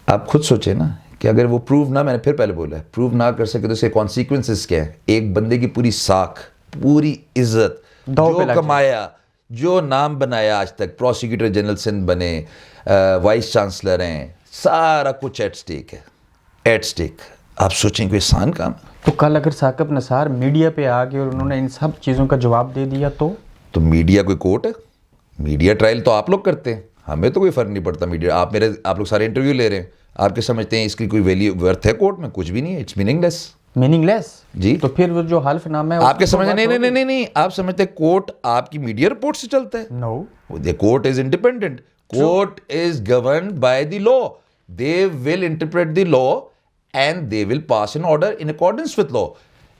آپ خود سوچیں نا کہ اگر وہ پروو نہ, میں نے پھر پہلے بولا ہے, پروو نہ کر سکے تو اس کے کانسیکوینسز کیا ہیں. ایک بندے کی پوری ساکھ, پوری عزت, جو کمایا, جو نام بنایا آج تک, پروسیکیوٹر جنرل سندھ بنے, وائس چانسلر ہیں, سارا کچھ ایٹ سٹیک ہے, ایٹ سٹیک. آپ سوچیں کوئی آسان کام ہے؟ تو کل اگر ثاقب نثار میڈیا پہ آ گئے اور انہوں نے ان سب چیزوں کا جواب دے دیا تو میڈیا کوئی کورٹ ہے؟ میڈیا ٹرائل تو آپ لوگ کرتے ہیں, ہمیں تو کوئی فرق نہیں پڑتا. میڈیا آپ لوگ سارے انٹرویو لے رہے ہیں, آپ کے سمجھتے ہیں اس کی کوئی ویلیو ورتھ ہے کورٹ میں؟ کچھ بھی نہیں ہے, اٹس میننگ لیس جی. تو پھر وہ جو حلف نامہ ہے آپ کے سمجھتے نہیں, آپ سمجھتے کورٹ آپ کی میڈیا رپورٹ سے چلتا ہے؟ نو, the court is independent. Court is governed by the law. They will interpret the law and they will pass an order in accordance with law.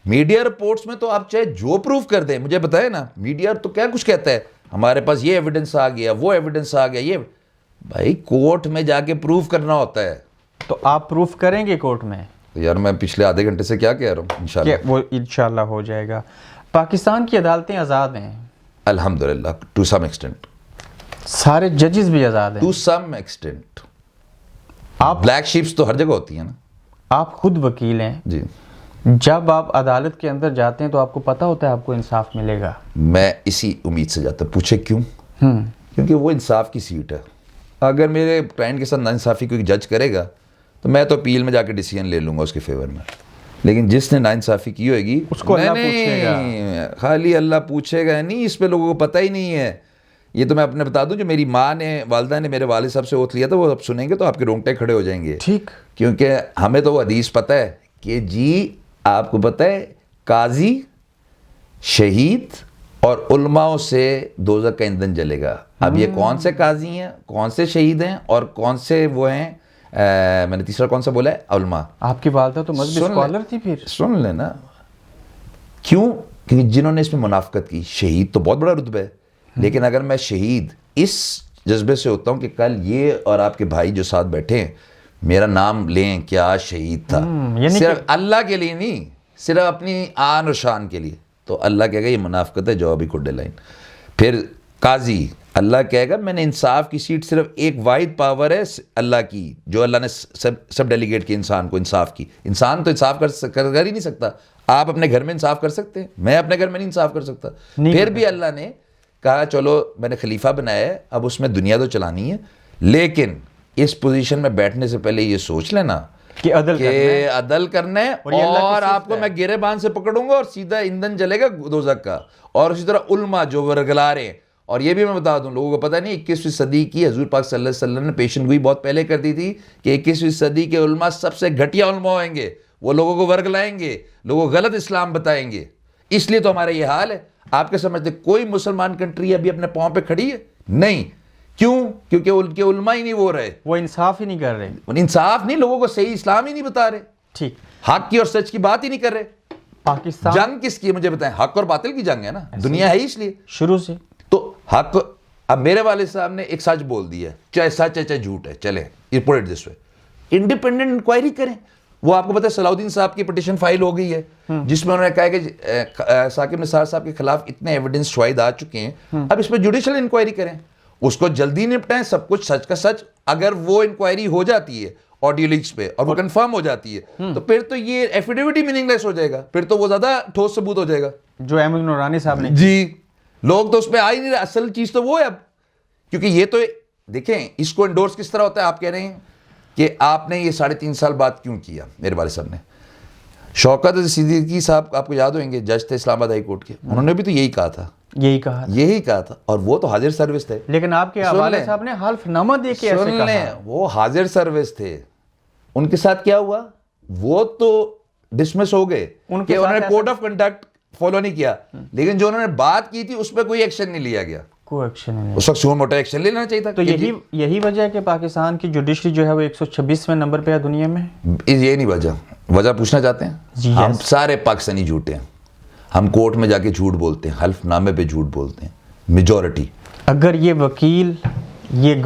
Media reports میں تو آپ چاہے جو پروف کر دیں, مجھے بتائیں نا, میڈیا تو کیا کچھ کہتا ہے, ہمارے پاس یہ ایویڈنس آ گیا, وہ ایویڈنس آ گیا, یہ بھائی کورٹ میں جا کے پروف کرنا ہوتا ہے. تو آپ پروف کریں گے کورٹ میں؟ یار میں پچھلے آدھے گھنٹے سے کیا کہہ رہا ہوں, انشاءاللہ وہ انشاءاللہ ہو جائے گا. پاکستان کی عدالتیں آزاد ہیں الحمدللہ, ٹو سم ایکسٹینٹ. سارے ججز بھی آزاد ہیں ٹو سم ایکسٹینٹ. آپ بلیک شیپس تو ہر جگہ ہوتی ہیں نا. آپ خود وکیل ہیں جی, جب آپ عدالت کے اندر جاتے ہیں تو آپ کو پتہ ہوتا ہے آپ کو انصاف ملے گا؟ میں اسی امید سے جاتا ہوں. پوچھے کیوں؟ کیونکہ وہ انصاف کی سیٹ ہے. اگر میرے کلائنٹ کے ساتھ ناانصافی کوئی جج کرے گا تو میں تو اپیل میں جا کے ڈیسیژن لے لوں گا اس کے فیور میں. لیکن جس نے ناانصافی کی ہوئے گی اس کو اللہ پوچھے گا. خالی اللہ پوچھے گا نہیں, اس پہ لوگوں کو پتہ ہی نہیں ہے. یہ تو میں اپنے بتا دوں, جو میری ماں نے, والدہ نے میرے والد صاحب سے اوتھ لیا تھا, وہ اب سنیں گے تو آپ کے رونگٹے کھڑے ہو جائیں گے. ٹھیک. کیونکہ ہمیں تو وہ حدیث پتہ ہے کہ جی آپ کو پتہ ہے قاضی, شہید اور علماء سے دوزخ کا ایندھن جلے گا. اب یہ کون سے قاضی ہیں, کون سے شہید ہیں, اور کون سے وہ ہیں, میں نے تیسرا کون سا بولا ہے, علماء. آپ کی والدہ تو مذہبی اسکالر تھی. پھر سن لینا کیوں, کیونکہ جنہوں نے اس میں منافقت کی. شہید تو بہت بڑا رتبہ ہے, لیکن اگر میں شہید اس جذبے سے ہوتا ہوں کہ کل یہ اور آپ کے بھائی جو ساتھ بیٹھے ہیں میرا نام لیں کہ آج شہید تھا, صرف اللہ کے لیے نہیں, صرف اپنی آن و شان کے لیے, تو اللہ کہے گا یہ منافقت ہے, جوابی کوڈ لائن. پھر قاضی, اللہ کہے گا میں نے انصاف کی سیٹ, صرف ایک واحد پاور ہے اللہ کی, جو اللہ نے سب ڈیلیگیٹ کی انسان کو انصاف کی. انسان تو انصاف کر ہی نہیں سکتا. آپ اپنے گھر میں انصاف کر سکتے ہیں, میں اپنے گھر میں نہیں انصاف کر سکتا. پھر بھی اللہ نے کہا چلو میں نے خلیفہ بنایا ہے, اب اس میں دنیا تو چلانی ہے, لیکن اس پوزیشن میں بیٹھنے سے پہلے یہ سوچ لینا کہ عدل کرنا ہے, اور آپ کو میں گرے باندھ سے پکڑوں گا اور سیدھا ایندھن جلے گا دوزخ کا. اور اسی طرح علماء جو ورگلا رہے ہیں, اور یہ بھی میں بتا دوں لوگوں کو پتہ نہیں 21ویں صدی کی حضور پاک صلی اللہ علیہ وسلم نے پیشن گوئی بہت پہلے کر دی تھی کہ 21ویں صدی کے علماء سب سے گھٹیا علماء ہوئیں گے, وہ لوگوں کو ورگلائیں گے, لوگوں کو غلط اسلام بتائیں گے. اس لیے تو ہمارا یہ حال ہے. آپ کے سمجھتے کوئی مسلمان کنٹری ابھی اپنے پاؤں پہ کھڑی ہے؟ نہیں. کیوں؟ کیونکہ ان کے علماء ہی نہیں وہ رہے, وہ انصاف ہی نہیں کر رہے. انصاف نہیں, لوگوں کو صحیح اسلام ہی نہیں بتا رہے. ٹھیک. حق کی اور سچ کی بات ہی نہیں کر رہے. پاکستان جنگ کس کی ہے مجھے بتائیں؟ حق اور باطل کی جنگ ہے نا, دنیا ہے اس لیے شروع سے. تو حق, اب میرے والد صاحب نے ایک سچ بول دیا ہے, چاہے سچ ہے چاہے جھوٹ ہے, چلیں یہ put it this way, independent inquiry کریں. وہ آپ کو پتہ ہے صلاح الدین صاحب کی پٹیشن فائل ہو گئی ہے جس میں انہوں نے کہا کہ ثاقب نثار صاحب کے خلاف اتنے ایویڈنس شواہد آ چکے ہیں, اب اس پہ جوڈیشل انکوائری کریں, اس کو جلدی نپٹائیں, سب کچھ سچ کا سچ. اگر وہ انکوائری ہو جاتی ہے آڈیو لیکس پہ اور وہ کنفرم ہو جاتی ہے تو پھر تو یہ ایفیڈیوٹ ہی میننگ لیس ہو جائے گا, پھر تو وہ زیادہ ٹھوس ثبوت ہو جائے گا جو احمد نورانی صاحب نے. جی لوگ تو اس پہ آ ہی نہیں رہے. اصل چیز تو وہ ہے اب, کیونکہ یہ تو دیکھیں اس کو انڈورس کس طرح ہوتا ہے. آپ کہہ رہے ہیں کہ آپ نے یہ 3.5 سال بعد کیوں کیا. میرے والد صاحب نے, شوکت صدیقی صاحب آپ کو یاد ہوئیں گے, جج تھے اسلام آباد ہائی کورٹ کے, انہوں نے بھی تو یہی کہا تھا, اور وہ تو حاضر سروس تھے. لیکن آپ کے والد صاحب نے حلف نامہ دے کے ایسے کہا. وہ حاضر سروس تھے, ان کے ساتھ کیا ہوا, وہ تو ڈسمس ہو گئے کہ انہوں نے کوڈ آف کنڈکٹ فالو نہیں کیا, لیکن جو انہوں نے بات کی تھی اس پہ کوئی ایکشن نہیں لیا گیا. کوئی ایکشن نہیں, اس وقت سو موٹا ایکشن لینا چاہیے تھا. تو یہی وجہ ہے کہ پاکستان کی جوڈیشری جو ہے وہ 126ویں نمبر پہ ہے دنیا میں. یہ نہیں وجہ پوچھنا چاہتے ہیں. ہم سارے پاکستانی جھوٹے ہیں, ہم کورٹ میں جا کے جھوٹ بولتے ہیں, حلف نامے پہ جھوٹ بولتے ہیں, میجورٹی. اگر یہ وکیل, یہ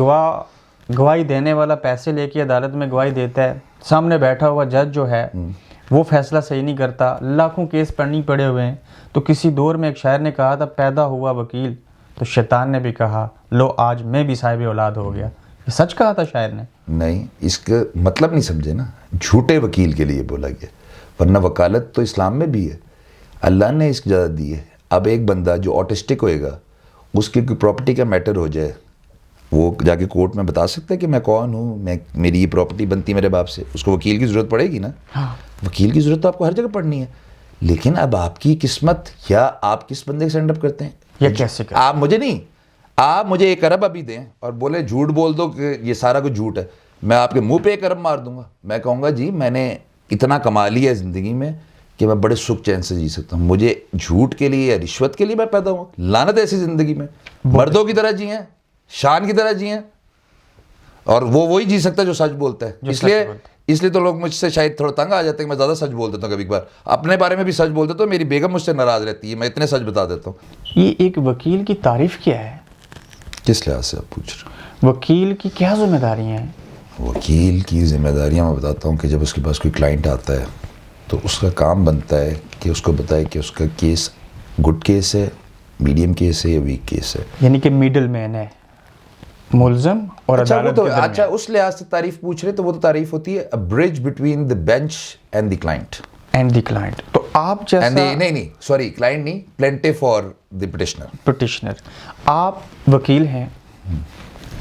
گواہی دینے والا پیسے لے کے عدالت میں گواہی دیتا ہے, سامنے بیٹھا ہوا جج جو ہے وہ فیصلہ صحیح نہیں کرتا, لاکھوں کیس پڑھنی پڑے ہوئے ہیں, تو کسی دور میں ایک شاعر نے کہا تھا پیدا ہوا وکیل تو شیطان نے بھی کہا لو آج میں بھی صاحب اولاد ہو گیا. یہ سچ کہا تھا شاعر نے. نہیں, اس کا مطلب نہیں سمجھے نا, جھوٹے وکیل کے لیے بولا گیا, ورنہ وکالت تو اسلام میں بھی ہے, اللہ نے اس کی اجازت دی ہے. اب ایک بندہ جو آٹسٹک ہوئے گا, اس کی کوئی پراپرٹی کا میٹر ہو جائے, وہ جا کے کورٹ میں بتا سکتا ہے کہ میں کون ہوں, میری یہ پراپرٹی بنتی میرے باپ سے, اس کو وکیل کی ضرورت پڑے گی نا. وکیل کی ضرورت تو آپ کو ہر جگہ پڑنی ہے, لیکن اب آپ کی قسمت یا آپ کس بندے سے اینڈ اپ کرتے ہیں, یا کیسے کرتے. آپ مجھے نہیں, آپ مجھے 1 ارب ابھی دیں اور بولے جھوٹ بول دو کہ یہ سارا کچھ جھوٹ ہے, میں آپ کے منہ پہ 1 ارب مار دوں گا. میں کہوں گا جی میں نے اتنا کما لیا ہے زندگی میں کہ میں بڑے سکھ چین سے جی سکتا ہوں, مجھے جھوٹ کے لیے یا رشوت کے لیے میں پیدا ہوں. لعنت ایسی زندگی میں, مردوں کی طرح جئیں, شان کی طرح جئیں, اور وہی جی سکتا ہے جو سچ بولتا ہے. اس لیے تو لوگ مجھ سے شاید تھوڑا تنگ آ جاتے ہیں کہ میں زیادہ سچ بول دیتا ہوں. کبھی کبھار اپنے بارے میں بھی سچ بول دیتا ہوں, میری بیگم مجھ سے ناراض رہتی ہے, میں اتنے سچ بتا دیتا ہوں. یہ ایک وکیل کی تعریف کیا ہے, کس لحاظ سے آپ پوچھ رہے ہیں؟ وکیل کی کیا ذمہ داریاں ہیں؟ وکیل کی ذمہ داریاں میں بتاتا ہوں کہ جب اس کے پاس کوئی کلائنٹ آتا ہے تو اس کا کام بنتا ہے کہ اس کو بتائے کہ اس کا کیس گڈ کیس ہے, میڈیم کیس ہے یا ویک کیس ہے. یعنی کہ میڈل مین ہے ملزم اور عدالت کے درمیان. اچھا اس لحاظ سے تعریف پوچھ رہے تو وہ تو تعریف ہوتی ہے a bridge between the bench and the client. And the client. تو آپ جیسا نہیں سوری, کلائنٹ نہیں, plaintiff for the petitioner. Petitioner. آپ وکیل ہیں,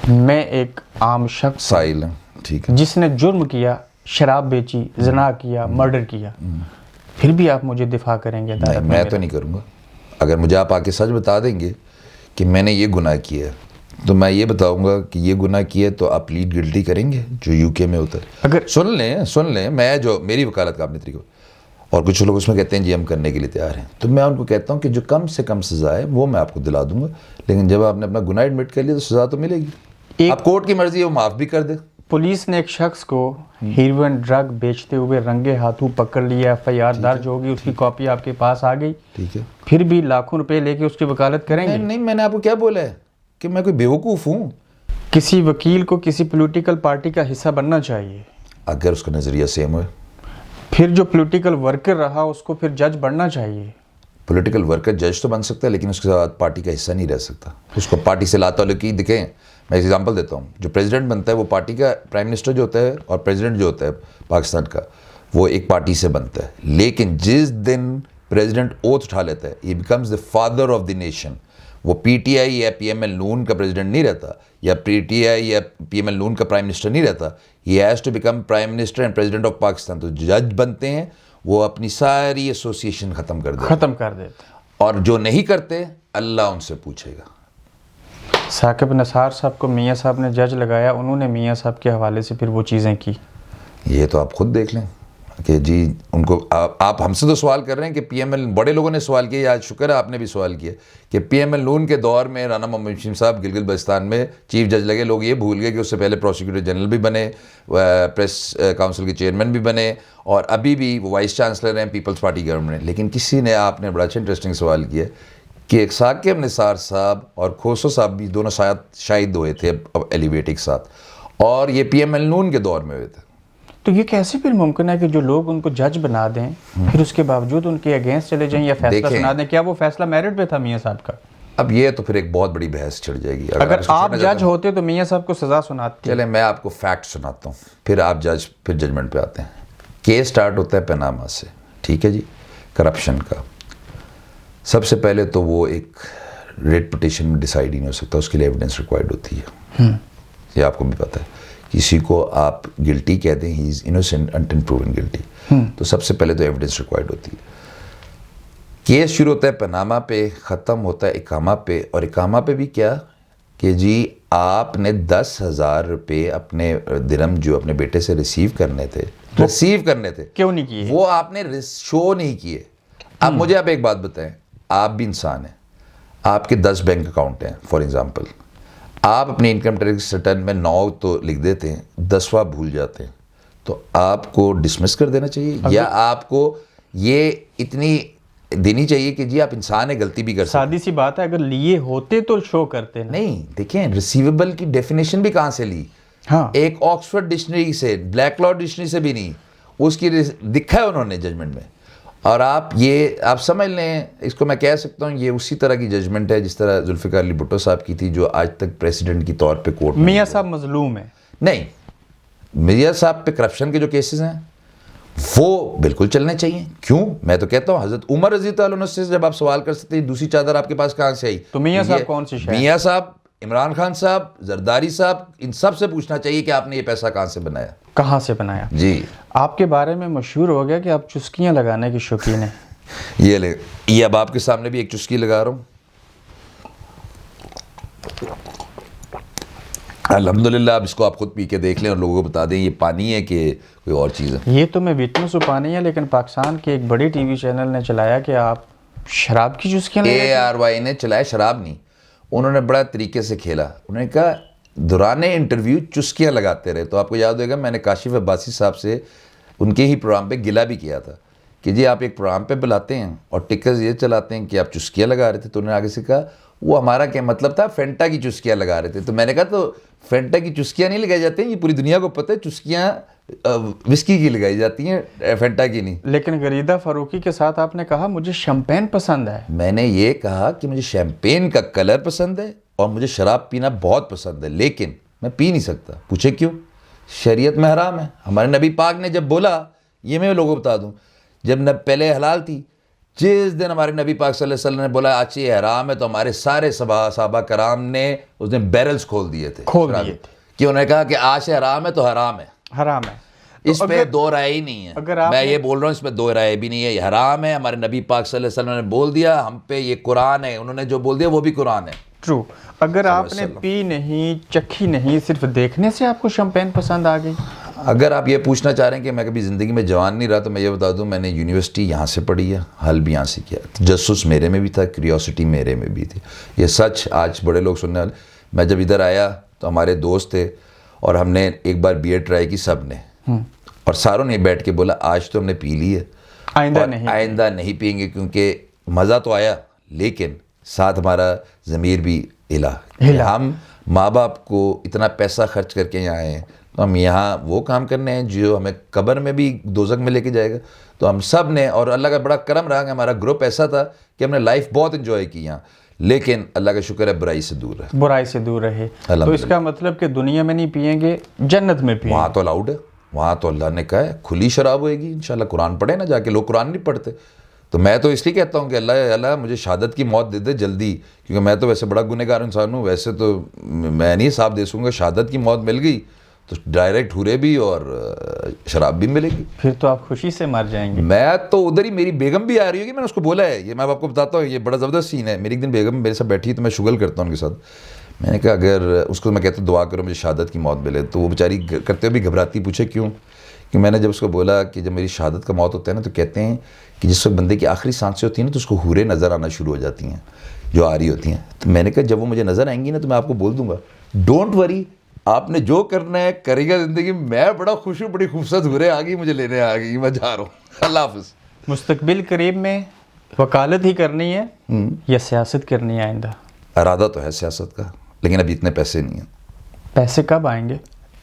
میں ایک عام شخص سائل ہیں، ٹھیک ہے، جس نے جرم کیا، شراب بیچی، زنا کیا، مرڈر کیا، پھر بھی آپ مجھے دفاع کریں گے عدالت میں تو نہیں کروں گا. اگر مجھے آپ آ کے سچ بتا دیں گے کہ میں نے یہ گناہ کیا ہے تو میں یہ بتاؤں گا کہ یہ گناہ کیا ہے تو آپ پلیڈ گلٹی کریں گے جو یو کے میں ہوتا ہے. اگر سن لیں میں جو میری وکالت کا آپ نے طریقہ، اور کچھ لوگ اس میں کہتے ہیں جی ہم کرنے کے لیے تیار ہیں، تو میں ان کو کہتا ہوں کہ جو کم سے کم سزا ہے وہ میں آپ کو دلا دوں گا، لیکن جب آپ نے اپنا گناہ ایڈمٹ کر لیا تو سزا تو ملے گی. آپ کورٹ کی مرضی ہے وہ معاف بھی کر دے. پولیس نے ایک شخص کو ہیروئن ڈرگ بیچتے ہوئے رنگے ہاتھوں پکڑ لیا، ایف آئی آر درج ہوگی، اس کی کاپی آپ کے پاس آ گئی، ٹھیک ہے، پھر بھی لاکھوں روپے لے کے اس کی وکالت کریں گے؟ نہیں، میں نے آپ کو کیا بولا ہے کہ میں کوئی بیوقوف ہوں؟ کسی وکیل کو کسی پولیٹیکل پارٹی کا حصہ بننا چاہیے، اگر اس کا نظریہ سیم ہوئے. پھر جو پولیٹیکل ورکر رہا اس کو پھر جج بننا چاہیے. پولیٹیکل ورکر جج تو بن سکتا ہے لیکن اس کے ساتھ پارٹی کا حصہ نہیں رہ سکتا. اس کو پارٹی سے لا تعلقی دکھیں. میں ایگزامپل دیتا ہوں، جو پریزیڈنٹ بنتا ہے وہ پارٹی کا پرائم منسٹر جو ہوتا ہے، اور پریزیڈنٹ جو ہوتا ہے پاکستان کا وہ ایک پارٹی سے بنتا ہے، لیکن جس دن پریزیڈنٹ اوتھ اٹھا لیتا ہے he becomes the father of the nation. وہ پی ٹی آئی یا پی ایم ایل نون کا پریزیڈنٹ نہیں رہتا، یا پی ٹی آئی یا پی ایم ایل نون کا پرائم منسٹر نہیں رہتا. He has to become prime minister and president of Pakistan. تو جج بنتے ہیں وہ اپنی ساری ایسوسیشن ختم کر دیتے، اور جو نہیں کرتے اللہ ان سے پوچھے گا. ثاقب نثار صاحب کو میاں صاحب نے جج لگایا، انہوں نے میاں صاحب کے حوالے سے پھر وہ چیزیں کی. یہ تو آپ خود دیکھ لیں کہ جی ان کو آپ ہم سے تو سوال کر رہے ہیں کہ پی ایم ایل بڑے لوگوں نے سوال کیا، آج شکر ہے آپ نے بھی سوال کیا کہ پی ایم ایل نون کے دور میں رانا محمد شمیم صاحب گلگت بلتستان میں چیف جج لگے. لوگ یہ بھول گئے کہ اس سے پہلے پروسیکیوٹر جنرل بھی بنے، پریس کاؤنسل کے چیئرمین بھی بنے، اور ابھی بھی وہ وائس چانسلر ہیں پیپلز پارٹی گورنمنٹ میں. لیکن کسی نے آپ نے بڑا اچھا انٹرسٹنگ سوال کیا کہ ثاقب نثار صاحب اور کھوسو صاحب بھی دونوں شاہد ہوئے تھے ایلیویٹ ایک ساتھ، اور یہ پی ایم ایل نون کے دور میں ہوئے تھے. تو یہ کیسے پھر ممکن ہے کہ جو لوگ ان کو جج بنا دیں پھر اس کے باوجود ان کے اگینسٹ چلے جائیں یا فیصلہ سنا دیں؟ کیا وہ فیصلہ میرٹ پہ تھا میاں صاحب کا؟ اب یہ تو پھر ایک بہت بڑی بحث چھڑ جائے گی. اگر آپ جج ہوتے تو میاں صاحب کو سزا سناتے. چلیں میں آپ کو فیکٹ سناتا ہوں، پھر آپ پھر ججمنٹ پہ آتے ہیں. کیس سٹارٹ ہوتا ہے پیناما سے، ٹھیک ہے جی، کرپشن کا. سب سے پہلے تو وہ ایک ریٹ پٹیشن میں ڈیسائیڈ ہی نہیں ہو سکتا، اس کے لیے ایویڈنس ریکوائرڈ ہوتی ہے. یہ آپ کو بھی پتہ ہے. کسی کو آپ گلٹی کہہ دیں ہی از انوسینٹ انٹل پروون گلٹی، تو سب سے پہلے تو ایویڈنس ریکوائرڈ ہوتی ہے. کیس شروع ہوتا ہے پناما پہ، ختم ہوتا ہے اقامہ پہ. اور اقامہ پہ بھی کیا کہ جی آپ نے 10,000 روپے اپنے درہم جو اپنے بیٹے سے ریسیو کرنے تھے کیوں نہیں کیے؟ وہ آپ نے شو نہیں کیے. اب مجھے آپ ایک بات بتائیں، آپ بھی انسان ہیں، آپ کے 10 بینک اکاؤنٹ ہیں فار ایگزامپل، آپ اپنی انکم ٹیکس ریٹرن میں 9 تو لکھ دیتے ہیں، 10واں بھول جاتے ہیں، تو آپ کو ڈسمس کر دینا چاہیے، یا آپ کو یہ اتنی دینی چاہیے کہ جی آپ انسان ہیں، غلطی بھی کر سکتے ہیں. سادی سی بات ہے، اگر لیے ہوتے تو شو کرتے. نہیں دیکھیں ریسیویبل کی ڈیفینیشن بھی کہاں سے لی؟ ہاں، ایک آکسفورڈ ڈکشنری سے، بلیک لاء ڈکشنری سے بھی نہیں، اس کی دکھا ہے انہوں نے ججمنٹ میں. اور آپ سمجھ لیں، اس کو میں کہہ سکتا ہوں یہ اسی طرح کی ججمنٹ ہے جس طرح ذوالفقار علی بھٹو صاحب کی تھی، جو آج تک پریسیڈنٹ کی طور پہ کورٹ میں. میاں صاحب مظلوم ہیں؟ نہیں، میاں صاحب پہ کرپشن کے جو کیسز ہیں وہ بالکل چلنے چاہیے. کیوں؟ میں تو کہتا ہوں حضرت عمر رضی اللہ عنہ سے جب آپ سوال کر سکتے ہیں دوسری چادر آپ کے پاس کہاں سے آئی؟ تو میاں صاحب کون سی شے؟ میاں صاحب، عمران خان صاحب، زرداری صاحب، ان سب سے پوچھنا چاہیے کہ آپ نے یہ پیسہ کہاں سے بنایا، کہاں سے بنایا. جی آپ کے بارے میں مشہور ہو گیا کہ آپ چسکیاں لگانے کی شوقین ہیں. یہ اب آپ کے سامنے بھی ایک چسکی لگا رہا ہوں. الحمدللہ. اب اس کو آپ خود پی کے دیکھ لیں اور لوگوں کو بتا دیں یہ پانی ہے کہ کوئی اور چیز ہے. یہ تو میں وٹنس ہوں پانی ہے، لیکن پاکستان کے ایک بڑی ٹی وی چینل نے چلایا کہ آپ شراب کی چسکیاں ARY نے چلایا، شراب نہیں. انہوں نے بڑا طریقے سے کھیلا. انہوں نے کہا دوران انٹرویو چسکیاں لگاتے رہے. تو آپ کو یاد ہوئے گا میں نے کاشف عباسی صاحب سے ان کے ہی پروگرام پہ گلہ بھی کیا تھا کہ جی آپ ایک پروگرام پہ بلاتے ہیں اور ٹکرز یہ چلاتے ہیں کہ آپ چسکیاں لگا رہے تھے. تو انہوں نے آگے سے کہا وہ ہمارا کیا مطلب تھا، فینٹا کی چسکیاں لگا رہے تھے. تو میں نے کہا تو فینٹا کی چسکیاں نہیں لگائی جاتی ہیں، یہ پوری دنیا کو پتہ ہے، چسکیاں وسکی کی لگائی جاتی ہیں، فینٹا کی نہیں. لیکن غریدہ فاروقی کے ساتھ آپ نے کہا مجھے شمپین پسند ہے. میں نے یہ کہا کہ مجھے شیمپین کا کلر پسند ہے اور مجھے شراب پینا بہت پسند ہے، لیکن میں پی نہیں سکتا. پوچھے کیوں؟ شریعت میں حرام ہے. ہمارے نبی پاک نے جب بولا، یہ میں لوگوں کو بتا دوں، جب پہلے حلال تھی جس دن ہمارے نبی پاک صلی اللہ علیہ وسلم نے بولا آج یہ حرام ہے تو ہمارے سارے صحابہ کرام نے اس دن بیرلز کھول دیے تھے کہ انہوں نے کہا کہ آج سے حرام ہے تو حرام ہے، حرام ہے، اس پہ دو رائے ہی نہیں ہے. میں یہ بول رہا ہوں اس پہ دو رائے بھی نہیں ہے، یہ حرام ہے. ہمارے نبی پاک صلی اللہ علیہ وسلم نے بول دیا، ہم پہ یہ قرآن ہے، انہوں نے جو بول دیا وہ بھی قرآن ہے. ٹرو. اگر آپ نے پی نہیں، چکھی نہیں، صرف دیکھنے سے آپ کو شمپین پسند آ گئی؟ اگر آپ یہ پوچھنا چاہ رہے ہیں کہ میں کبھی زندگی میں جوان نہیں رہا تو میں یہ بتا دوں میں نے یونیورسٹی یہاں سے پڑھی ہے، حل بھی یہاں سے کیا، تجسس میرے میں بھی تھا، کریوسٹی میرے میں بھی تھی. یہ سچ آج بڑے لوگ سننے والے. میں جب ادھر آیا تو ہمارے دوست تھے اور ہم نے ایک بار بی ایڈ ٹرائی کی سب نے، اور ساروں نے بیٹھ کے بولا آج تو ہم نے پی لی ہے، آئندہ نہیں پئیں گے، کیونکہ مزہ تو آیا لیکن ساتھ ہمارا ضمیر بھی ہلا. ہم ماں باپ کو اتنا پیسہ خرچ کر کے یہاں آئے ہیں تو ہم یہاں وہ کام کرنے ہیں جو ہمیں قبر میں بھی دوزخ میں لے کے جائے گا. تو ہم سب نے، اور اللہ کا بڑا کرم رہا کہ ہمارا گروپ ایسا تھا کہ ہم نے لائف بہت انجوائے کی یہاں، لیکن اللہ کا شکر ہے برائی سے دور رہے. برائی سے دور رہے. تو اس کا مطلب کہ دنیا میں نہیں پئیں گے، جنت میں پئیں گے. وہاں تو الاؤڈ ہے، وہاں تو اللہ نے کہا ہے کھلی شراب ہوئے گی انشاءاللہ. قرآن پڑھے نا جا کے، لوگ قرآن نہیں پڑھتے. تو میں تو اس لیے کہتا ہوں کہ اللہ مجھے شہادت کی موت دے دے جلدی، کیونکہ میں تو ویسے بڑا گنہگار انسان ہوں. ویسے تو میں نہیں حساب دے سکوں گا، شہادت کی موت مل گئی تو ڈائریکٹ ہورے بھی اور شراب بھی ملے گی. پھر تو آپ خوشی سے مر جائیں گے. میں تو ادھر ہی، میری بیگم بھی آ رہی ہوگی، میں نے اس کو بولا ہے، یہ میں آپ کو بتاتا ہوں، یہ بڑا زبردست سین ہے. میری ایک دن بیگم میرے ساتھ بیٹھی تو میں شغل کرتا ہوں ان کے ساتھ. میں نے کہا اگر اس کو میں کہتا ہوں دعا کرو مجھے شہادت کی موت ملے، تو وہ بیچاری کرتے ہوئے بھی گھبراتی، پوچھے کیوں؟ کہ میں نے جب اس کو بولا کہ جب میری شہادت کا موت ہوتا ہے نا تو کہتے ہیں کہ جس وقت بندے کی آخری سانسیں ہوتی ہیں نا تو اس کو حوریں نظر آنا شروع ہو جاتی ہیں جو آ رہی ہوتی ہیں. تو میں نے کہا جب وہ مجھے نظر آئیں گی نا تو میں آپ کو بول دوں گا ڈونٹ وری، آپ نے جو کرنا ہے کرے گا زندگی میں. میں بڑا خوش ہوں، بڑی خوبصورت حوریں آ گئی مجھے لینے آ گئی، میں جا رہا ہوں. اللہ حافظ. مستقبل قریب میں وکالت ہی کرنی ہے یا سیاست کرنی ہے آئندہ؟ ارادہ تو ہے سیاست کا، لیکن ابھی اتنے پیسے نہیں ہیں. پیسے کب آئیں گے؟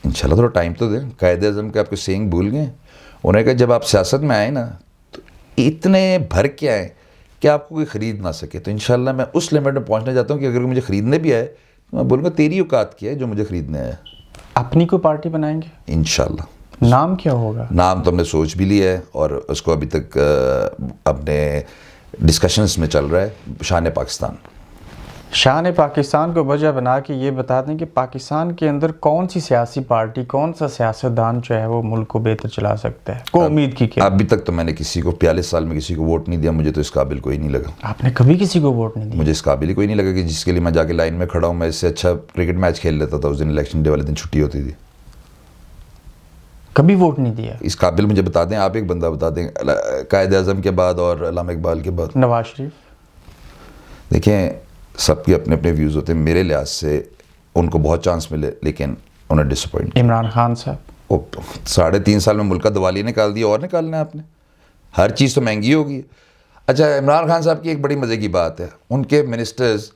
انشاءاللہ تھوڑا ٹائم تو دیں. قائد اعظم کے آپ کو سینگ بھول گئے، انہوں نے کہا جب آپ سیاست میں آئیں نا تو اتنے بھر کے آئیں کہ آپ کو کوئی خرید نہ سکے. تو انشاءاللہ میں اس لمٹ میں پہنچنا چاہتا ہوں کہ اگر مجھے خریدنے بھی آئے تو میں بولوں گا تیری اوقات کیا ہے جو مجھے خریدنے آیا. اپنی کوئی پارٹی بنائیں گے؟ انشاءاللہ. نام کیا ہوگا؟ نام تو ہم نے سوچ بھی لیا ہے اور اس کو ابھی تک اپنے ڈسکشنز میں چل رہا ہے. شان پاکستان. شان پاکستان کو وجہ بنا کے یہ بتا دیں کہ پاکستان کے اندر کون سی سیاسی پارٹی، کون سا سیاستدان جو ہے وہ ملک کو بہتر چلا سکتا ہے؟ کو امید کی کیا؟ ابھی تک تو میں نے کسی کو 42 سال میں کسی کو ووٹ نہیں دیا. مجھے تو اس قابل کوئی نہیں لگا. آپ نے کبھی کسی کو ووٹ نہیں دیا؟ مجھے اس قابل ہی کوئی نہیں لگا کہ جس کے لیے میں جا کے لائن میں کھڑا ہوں. میں اس سے اچھا کرکٹ میچ کھیل لیتا تھا. اس دن الیکشن ڈے والے دن چھٹی ہوتی تھی. کبھی ووٹ نہیں دیا؟ اس قابل مجھے بتا دیں، آپ ایک بندہ بتا دیں قائد اعظم کے بعد اور علامہ اقبال کے بعد. نواز شریف. دیکھیں سب کے اپنے اپنے ویوز ہوتے ہیں. میرے لحاظ سے ان کو بہت چانس ملے لیکن انہیں ڈس اپوائنٹ. عمران خان صاحب. 3.5 سال میں ملک کا دیوالیہ نکال دیا، اور نکالنا ہے آپ نے. ہر چیز تو مہنگی ہوگی. اچھا عمران خان صاحب کی ایک بڑی مزے کی بات ہے، ان کے منسٹرز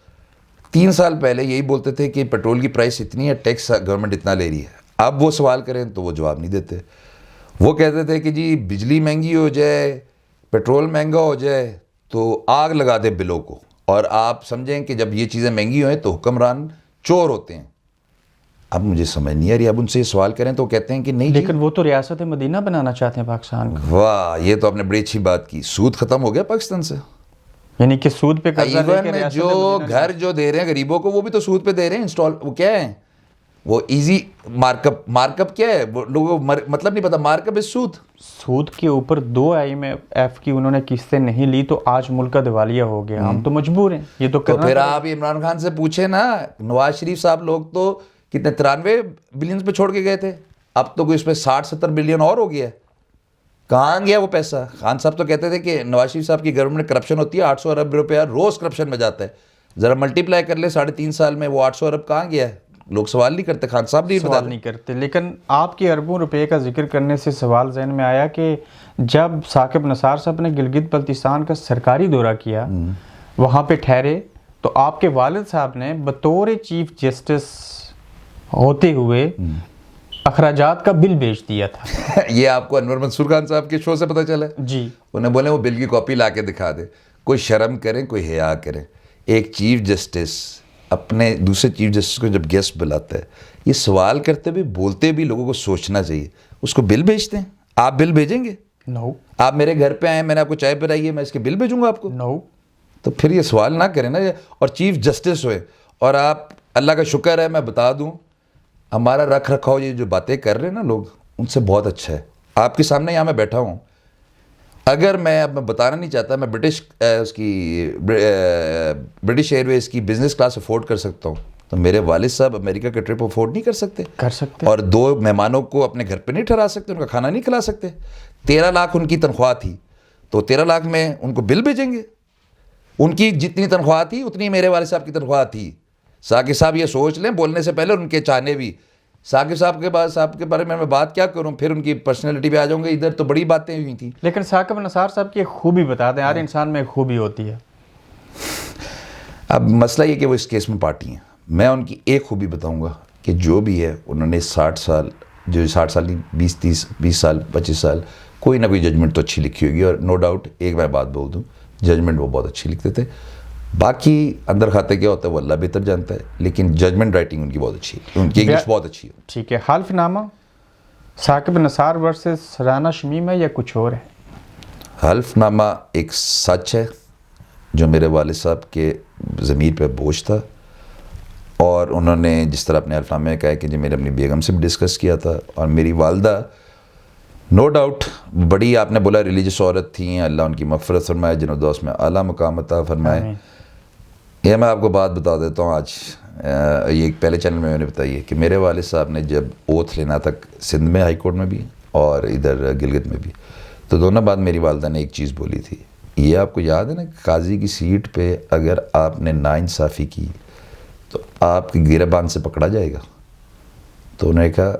3 سال پہلے یہی بولتے تھے کہ پیٹرول کی پرائس اتنی ہے، ٹیکس گورنمنٹ اتنا لے رہی ہے. اب وہ سوال کریں تو وہ جواب نہیں دیتے. وہ کہتے تھے کہ جی بجلی مہنگی ہو جائے، پیٹرول مہنگا ہو جائے تو آگ لگا دیں بلوں کو، اور آپ سمجھیں کہ جب یہ چیزیں مہنگی ہوئیں تو حکمران چور ہوتے ہیں. اب مجھے سمجھ نہیں آ رہی. اب ان سے سوال کریں تو کہتے ہیں کہ نہیں، لیکن وہ تو ریاست مدینہ بنانا چاہتے ہیں پاکستان کو. واہ، یہ تو آپ نے بڑی اچھی بات کی. سود ختم ہو گیا پاکستان سے. یعنی کہ سود پہ قرضہ لے کے ایون جو گھر جو دے رہے ہیں غریبوں کو وہ بھی تو سود پہ دے رہے ہیں. انسٹال وہ کیا ہے، وہ ایزی مارک اپ کیا ہے، لوگوں کو مطلب نہیں پتا. مارک اپ از سود. سود کے اوپر 2 IMF کی انہوں نے قسطیں نہیں لی تو آج ملک کا دیوالیہ ہو گیا. ہم تو مجبور ہیں یہ تو کرنا. پھر آپ عمران خان سے پوچھیں نا، نواز شریف صاحب لوگ تو کتنے 93 بلین پہ چھوڑ کے گئے تھے، اب تو کوئی اس پہ 60-70 بلین اور ہو گیا. کہاں گیا وہ پیسہ؟ خان صاحب تو کہتے تھے کہ نواز شریف صاحب کی گورنمنٹ میں کرپشن ہوتی ہے، 800 ارب روپیہ روز کرپشن میں جاتا ہے. ذرا ملٹیپلائی کر لے 3.5 سال میں وہ 800 ارب کہاں گیا ہے. لوگ سوال نہیں کرتے، خان صاحب نہیں کرتے. لیکن آپ کے اربوں روپے کا ذکر کرنے سے سوال ذہن میں آیا کہ جب ثاقب نثار صاحب نے گلگت بلتستان کا سرکاری دورہ کیا، وہاں پہ ٹھہرے تو آپ کے والد صاحب نے بطور چیف جسٹس ہوتے ہوئے اخراجات کا بل بھیج دیا تھا. یہ آپ کو انور منصور خان صاحب کے شو سے پتہ چلا جی. انہیں بولے وہ بل کی کاپی لا کے دکھا دے. کوئی شرم کریں، کوئی حیا کریں. ایک چیف جسٹس اپنے دوسرے چیف جسٹس کو جب گیسٹ بلاتا ہے، یہ سوال کرتے بھی بولتے بھی لوگوں کو سوچنا چاہیے. اس کو بل بھیجتے ہیں. آپ بل بھیجیں گے؟ نو آپ میرے گھر پہ آئے, میں نے آپ کو چائے پلائی ہے, میں اس کے بل بھیجوں گا آپ کو؟ نو. تو پھر یہ سوال نہ کریں نا. اور چیف جسٹس ہوئے, اور آپ, اللہ کا شکر ہے میں بتا دوں, ہمارا رکھ رکھاؤ, یہ جو باتیں کر رہے ہیں نا لوگ, ان سے بہت اچھا ہے. آپ کے سامنے یہاں میں بیٹھا ہوں, اگر میں بتانا نہیں چاہتا, میں برٹش ایئر ویز کی بزنس کلاس افورڈ کر سکتا ہوں, تو میرے والد صاحب امریکہ کا ٹرپ افورڈ نہیں کر سکتے؟ کر سکتے. اور 2 مہمانوں کو اپنے گھر پہ نہیں ٹھہرا سکتے, ان کا کھانا نہیں کھلا سکتے. 13 لاکھ ان کی تنخواہ تھی, تو 13 لاکھ میں ان کو بل بھیجیں گے. ان کی جتنی تنخواہ تھی اتنی میرے والد صاحب کی تنخواہ تھی. ثاقب صاحب یہ سوچ لیں بولنے سے پہلے, ان کے چاہنے بھی. ثاقب صاحب کے بارے میں بات کیا کروں, پھر ان کی پرسنالٹی پہ آ جاؤں گا. ادھر تو بڑی باتیں ہوئی تھیں. لیکن ثاقب نثار صاحب کی ایک خوبی بتا دیں, ہر انسان میں ایک خوبی ہوتی ہے. اب مسئلہ یہ کہ وہ اس کیس میں پارٹی ہیں. میں ان کی ایک خوبی بتاؤں گا کہ جو بھی ہے, انہوں نے 60 سال نہیں, 20 سال 25 سال کوئی نہ کوئی ججمنٹ تو اچھی لکھی ہوگی. اور نو ڈاؤٹ ایک میں بات بول دوں, ججمنٹ وہ بہت اچھی لکھتے تھے. باقی اندر کھاتے کیا ہوتا ہے وہ اللہ بہتر جانتا ہے, لیکن ججمنٹ رائٹنگ ان کی بہت اچھی ہے, ان کی انگلش بہت اچھی ہے. ٹھیک ہے. حلف نامہ ثاقب نثار ورسز رانا شمیم ہے یا کچھ اور ہے؟ حلف نامہ ایک سچ ہے جو میرے والد صاحب کے ضمیر پہ بوجھ تھا, اور انہوں نے جس طرح اپنے حلف نامے میں کہا کہ جی میں نے اپنی بیگم سے بھی ڈسکس کیا تھا. اور میری والدہ نو ڈاؤٹ بڑی, آپ نے بولا ریلیجس عورت تھیں, اللہ ان کی مغفرت فرمائے, جنودوس میں اعلیٰ مقام عطا فرمائے. یہ میں آپ کو بات بتا دیتا ہوں آج, یہ پہلے چینل میں نے بتائی ہے کہ میرے والد صاحب نے جب اوتھ لینا تھا سندھ میں ہائی کورٹ میں بھی اور ادھر گلگت میں بھی, تو دونوں بعد میری والدہ نے ایک چیز بولی تھی. یہ آپ کو یاد ہے نا, قاضی کی سیٹ پہ اگر آپ نے ناانصافی کی تو آپ کی گریبان سے پکڑا جائے گا. تو انہوں نے کہا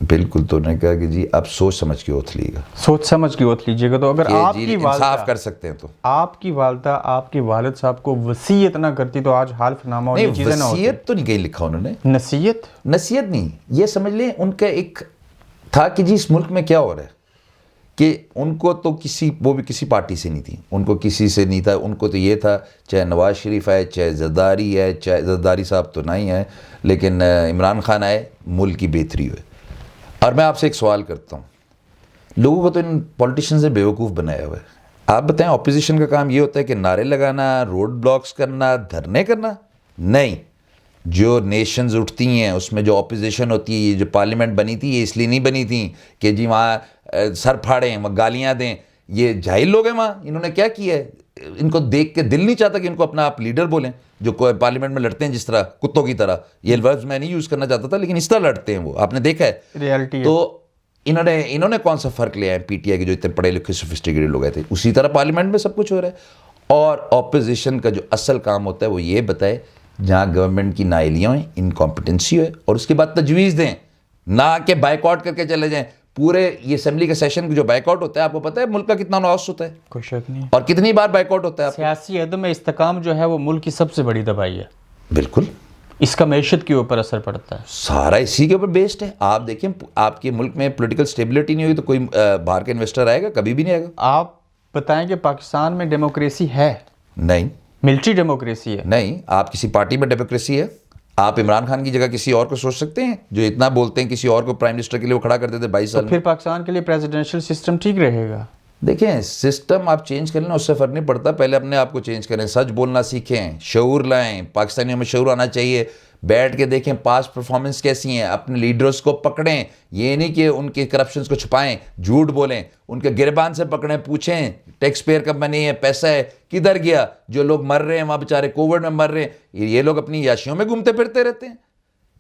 بالکل. تو انہوں نے کہا کہ جی آپ سوچ سمجھ کے اوتھ لیے گا, سوچ سمجھ کے اوتھ لیجیے گا. تو اگر آپ کی انصاف کر سکتے ہیں تو آپ کی والدہ آپ کے والد صاحب کو وصیت نہ کرتی تو آج حلف نامہ اور یہ چیزیں نہ ہوتی. وصیت تو نہیں کہیں لکھا انہوں نے, نصیحت نہیں, یہ سمجھ لیں ان کا ایک تھا کہ جی اس ملک میں کیا ہو رہا ہے, کہ ان کو تو وہ بھی کسی پارٹی سے نہیں تھی, ان کو کسی سے نہیں تھا. ان کو تو یہ تھا چاہے نواز شریف آئے, چاہے زرداری ہے, چاہے زرداری صاحب تو نہیں ہے, لیکن عمران خان آئے, ملک کی بہتری ہوئے. اور میں آپ سے ایک سوال کرتا ہوں, لوگوں کو تو ان پولیٹیشنز نے بیوقوف بنایا ہوا ہے. آپ بتائیں اپوزیشن کا کام یہ ہوتا ہے کہ نعرے لگانا, روڈ بلاکس کرنا, دھرنے کرنا؟ نہیں. جو نیشنز اٹھتی ہیں اس میں جو اپوزیشن ہوتی ہے, یہ جو پارلیمنٹ بنی تھی یہ اس لیے نہیں بنی تھی کہ جی وہاں سر پھاڑیں, وہاں گالیاں دیں. یہ جاہل لوگ ہیں وہاں, انہوں نے کیا کیا ہے, ان کو دیکھ کے دل نہیں چاہتا کہ ان کو اپنا آپ لیڈر بولیں, جو پارلیمنٹ میں لڑتے ہیں جس طرح کتوں کی طرح. یہ لفظ میں نہیں یوز کرنا چاہتا تھا, لیکن اس طرح لڑتے ہیں وہ, آپ نے دیکھا ہے ریالٹی. تو انہوں نے کون سا فرق لیا ہے پی ٹی آئی کے جو اتنے پڑھے لکھے سوفسٹیکیٹڈ لوگ آئے تھے, اسی طرح پارلیمنٹ میں سب کچھ ہو رہا ہے. اور اپوزیشن کا جو اصل کام ہوتا ہے وہ یہ بتائے جہاں گورنمنٹ کی نااہلیاں ہیں, انکمپیٹنسی ہے, اور اس کے بعد تجویز دیں, نہ کہ بائیک آؤٹ کر کے چلے جائیں. پورے یہ اسمبلی کا سیشن جو بائیک آؤٹ ہوتا ہے, آپ کو پتہ ہے ملک کا کتنا لاس ہوتا ہے, کوئی شک نہیں, اور کتنی بار بائیک آؤٹ ہوتا ہے. سیاسی عدم استحکام جو ہے وہ ملک کی سب سے بڑی دبائی ہے. بالکل, اس کا معیشت کے اوپر اثر پڑتا ہے, سارا اسی کے اوپر بیسڈ ہے. آپ دیکھیں آپ کے ملک میں پولیٹیکل اسٹیبلٹی نہیں ہوئی تو کوئی باہر کا انویسٹر آئے گا؟ کبھی بھی نہیں آئے گا. آپ بتائیں کہ پاکستان میں ڈیموکریسی ہے؟ نہیں. ملٹری ڈیموکریسی ہے؟ نہیں. آپ کسی پارٹی میں ڈیموکریسی ہے؟ آپ عمران خان کی جگہ کسی اور کو سوچ سکتے ہیں جو اتنا بولتے ہیں کسی اور کو پرائم منسٹر کے لیے وہ کھڑا کرتے تھے 22 سال تو پھر پاکستان کے لیے پریزیڈنشل سسٹم ٹھیک رہے گا؟ دیکھیں سسٹم آپ چینج کر لیں, اس سے فرق نہیں پڑتا. پہلے اپنے آپ کو چینج کریں, سچ بولنا سیکھیں, شعور لائیں. پاکستانیوں میں شعور آنا چاہیے. بیٹھ کے دیکھیں پاسٹ پرفارمنس کیسی ہیں, اپنے لیڈرز کو پکڑیں. یہ نہیں کہ ان کے کرپشنز کو چھپائیں, جھوٹ بولیں, ان کے گریبان سے پکڑیں, پوچھیں ٹیکس پیئر کا منی ہے, پیسہ ہے, کدھر گیا. جو لوگ مر رہے ہیں وہاں بیچارے کووڈ میں مر رہے ہیں, یہ لوگ اپنی یاشیوں میں گھومتے پھرتے رہتے ہیں.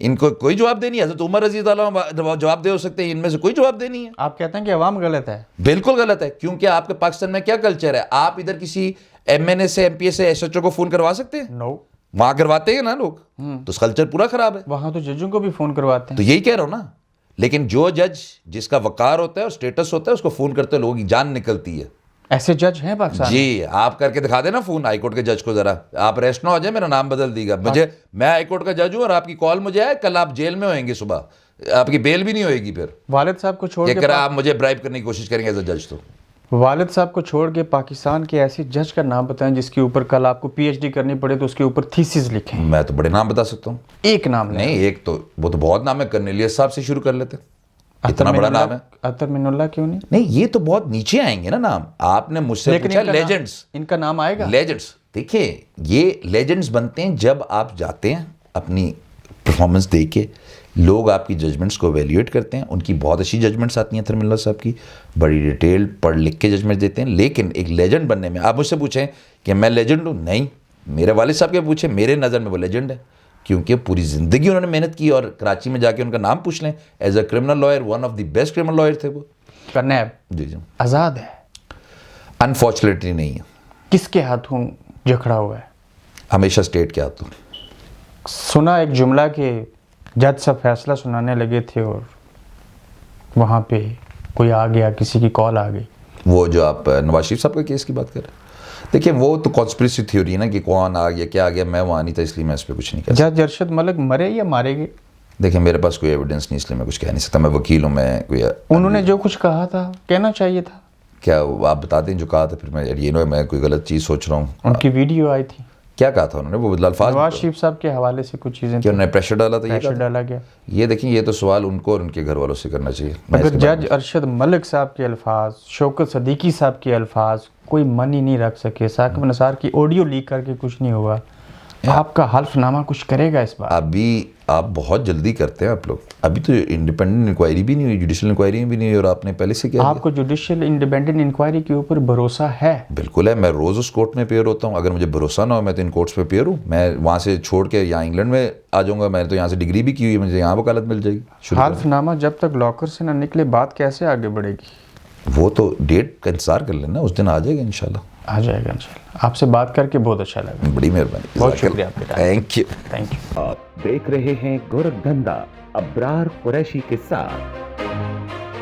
ان کو کوئی جواب دے نہیں. حضرت عمر رضی اللہ عنہ جواب دے ہو سکتے ہیں, ان میں سے کوئی جواب دے نہیں ہے. آپ کہتے ہیں کہ عوام غلط ہے؟ بالکل غلط ہے, کیونکہ آپ کے پاکستان میں کیا کلچر ہے, آپ ادھر کسی ایم این اے سے, ایم پی اے سے, ایس ایچ او کو فون کروا سکتے ہیں؟ نو. وہاں کرواتے ہیں نا لوگ, تو کلچر پورا خراب ہے. وہاں تو ججوں کو بھی فون کرواتے ہیں. تو یہی کہہ رہا ہوں نا. لیکن جو جج جس کا وقار ہوتا ہے اور اسٹیٹس ہوتا ہے اس کو فون کرتے لوگوں کی جان نکلتی ہے. ایسے جج ہیں پاکستان؟ جی, آپ کر کے دکھا دیں نا فون ہائی کورٹ کے جج کو, ذرا آپ ریسٹ نہ ہو جائے, میرا نام بدل دیے گا. میں ہائی کورٹ کا جج ہوں اور آپ کی کال مجھے آئے, کل آپ جیل میں ہوئیں گے, صبح آپ کی بیل بھی نہیں ہوئے گی. پھر والد صاحب کو چھوڑ کے آپ مجھے برائب کرنے کی کوشش کریں گے ایز اے جج. تو والد صاحب کو چھوڑ کے پاکستان کے ایسی جج کا نام بتائیں جس کے اوپر کل آپ کو پی ایچ ڈی کرنی پڑے تو اس کے اوپر تھیسس لکھیں. میں تو بڑے نام بتا سکتا ہوں. ایک نام نہیں, ایک تو وہ تو بہت نام ہے. کرنیلیس صاحب سے شروع کر لیتے. اتنا بڑا نام ہے. اطہر من اللہ کیوں نہیں؟ نہیں یہ تو بہت نیچے آئیں گے نا نام. آپ نے مجھ سے پوچھا لیجنڈس. ان کا نام آئے گا. لیجنڈس دیکھیں یہ لیجنڈس بنتے ہیں جب آپ جاتے ہیں اپنی پرفارمنس دے کے, لوگ آپ کی ججمنٹس کو ایویلیویٹ کرتے ہیں. ان کی بہت اچھی ججمنٹس آتی ہیں اطہر من اللہ صاحب کی, بڑی ڈیٹیل پڑھ لکھ کے ججمنٹ دیتے ہیں. لیکن ایک لیجنڈ بننے میں, آپ مجھ سے پوچھیں کہ میں لیجنڈ ہوں, نہیں. میرے والد صاحب کے پوچھیں, میرے نظر میں وہ لیجنڈ ہے, کیونکہ پوری زندگی انہوں نے محنت کی. اور کراچی میں جا کے ان کا نام پوچھ لیں, as a criminal lawyer one of the best criminal lawyer تھے وہ. نیب جی جی آزاد ہے؟ انفارچونیٹلی نہیں ہے. کس کے ہاتھوں جکڑا ہوا ہے؟ ہمیشہ اسٹیٹ کے ہاتھوں. سنا ایک جملہ کہ جج صاحب فیصلہ سنانے لگے تھے اور وہاں پہ کوئی آ گیا, کسی کی کال آ گئی. وہ جو آپ نواز شریف صاحب کے کیس کی بات کر رہے ہیں, دیکھیں وہ تو کانسپریسی تھیوری ہے نا کہ کون آ گیا کیا آ گیا. میں وہاں نہیں تھا اس لیے میں اس پہ کچھ نہیں کہہ سکتا. جج ارشد ملک مرے یا مارے گئے؟ دیکھیں میرے پاس کوئی ایویڈنس نہیں, اس لیے میں کچھ کہہ نہیں سکتا. میں وکیل ہوں, میں کوئی. انہوں نے جو کچھ کہا تھا کہنا چاہیے تھا. کیا آپ بتا دیں جو کہا تھا, پھر میں یہ نہ میں کوئی غلط چیز سوچ رہا ہوں. ان کی ویڈیو آئی تھی, کیا کہا تھا انہوں نے, وہ الفاظ نواز شریف صاحب کے حوالے سے کچھ چیزیں کہ انہوں نے پریشر ڈالا تھا, یہ پریشر ڈالا گیا. یہ دیکھیں یہ تو سوال ان کو اور ان کے گھر والوں سے کرنا چاہیے. اگر جج ارشد ملک صاحب کے الفاظ, شوکت صدیقی صاحب کے الفاظ کوئی من ہی نہیں رکھ سکے, ثاقب نثار کی آڈیو لیک کر کے کچھ نہیں ہوگا, آپ کا حلف نامہ کچھ کرے گا اس بار؟ ابھی آپ بہت جلدی کرتے ہیں آپ لوگ. ابھی تو انڈیپینڈنٹ انکوائری بھی نہیں ہوئی, جوڈیشل انکوائری بھی نہیں ہوئی, اور آپ نے پہلے سے کیا آپ کو جوڈیشل انڈیپینڈنٹ انکوائری کے اوپر بھروسہ ہے؟ بالکل ہے. میں روز اس کورٹ میں پیئر ہوتا ہوں. اگر مجھے بھروسہ نہ ہو میں تو ان کورٹس پہ پیئر ہوں. میں وہاں سے چھوڑ کے یہاں انگلینڈ میں آ جاؤں گا. میں نے تو یہاں سے ڈگری بھی کی ہوئی ہے, مجھے یہاں وکالت مل جائے گی. حلف نامہ جب تک لاکر سے نہ نکلے بات کیسے آگے بڑھے گی؟ وہ تو ڈیٹ کا انتظار کر لینا, اس دن آ جائے گا انشاءاللہ. آ جائے گا انشاءاللہ. آپ سے بات کر کے بہت اچھا لگا. بڑی مہربانی, بہت شکریہ آپ کا. Thank you. Thank you. آپ دیکھ رہے ہیں گورکھ دھندا ابرار قریشی کے ساتھ.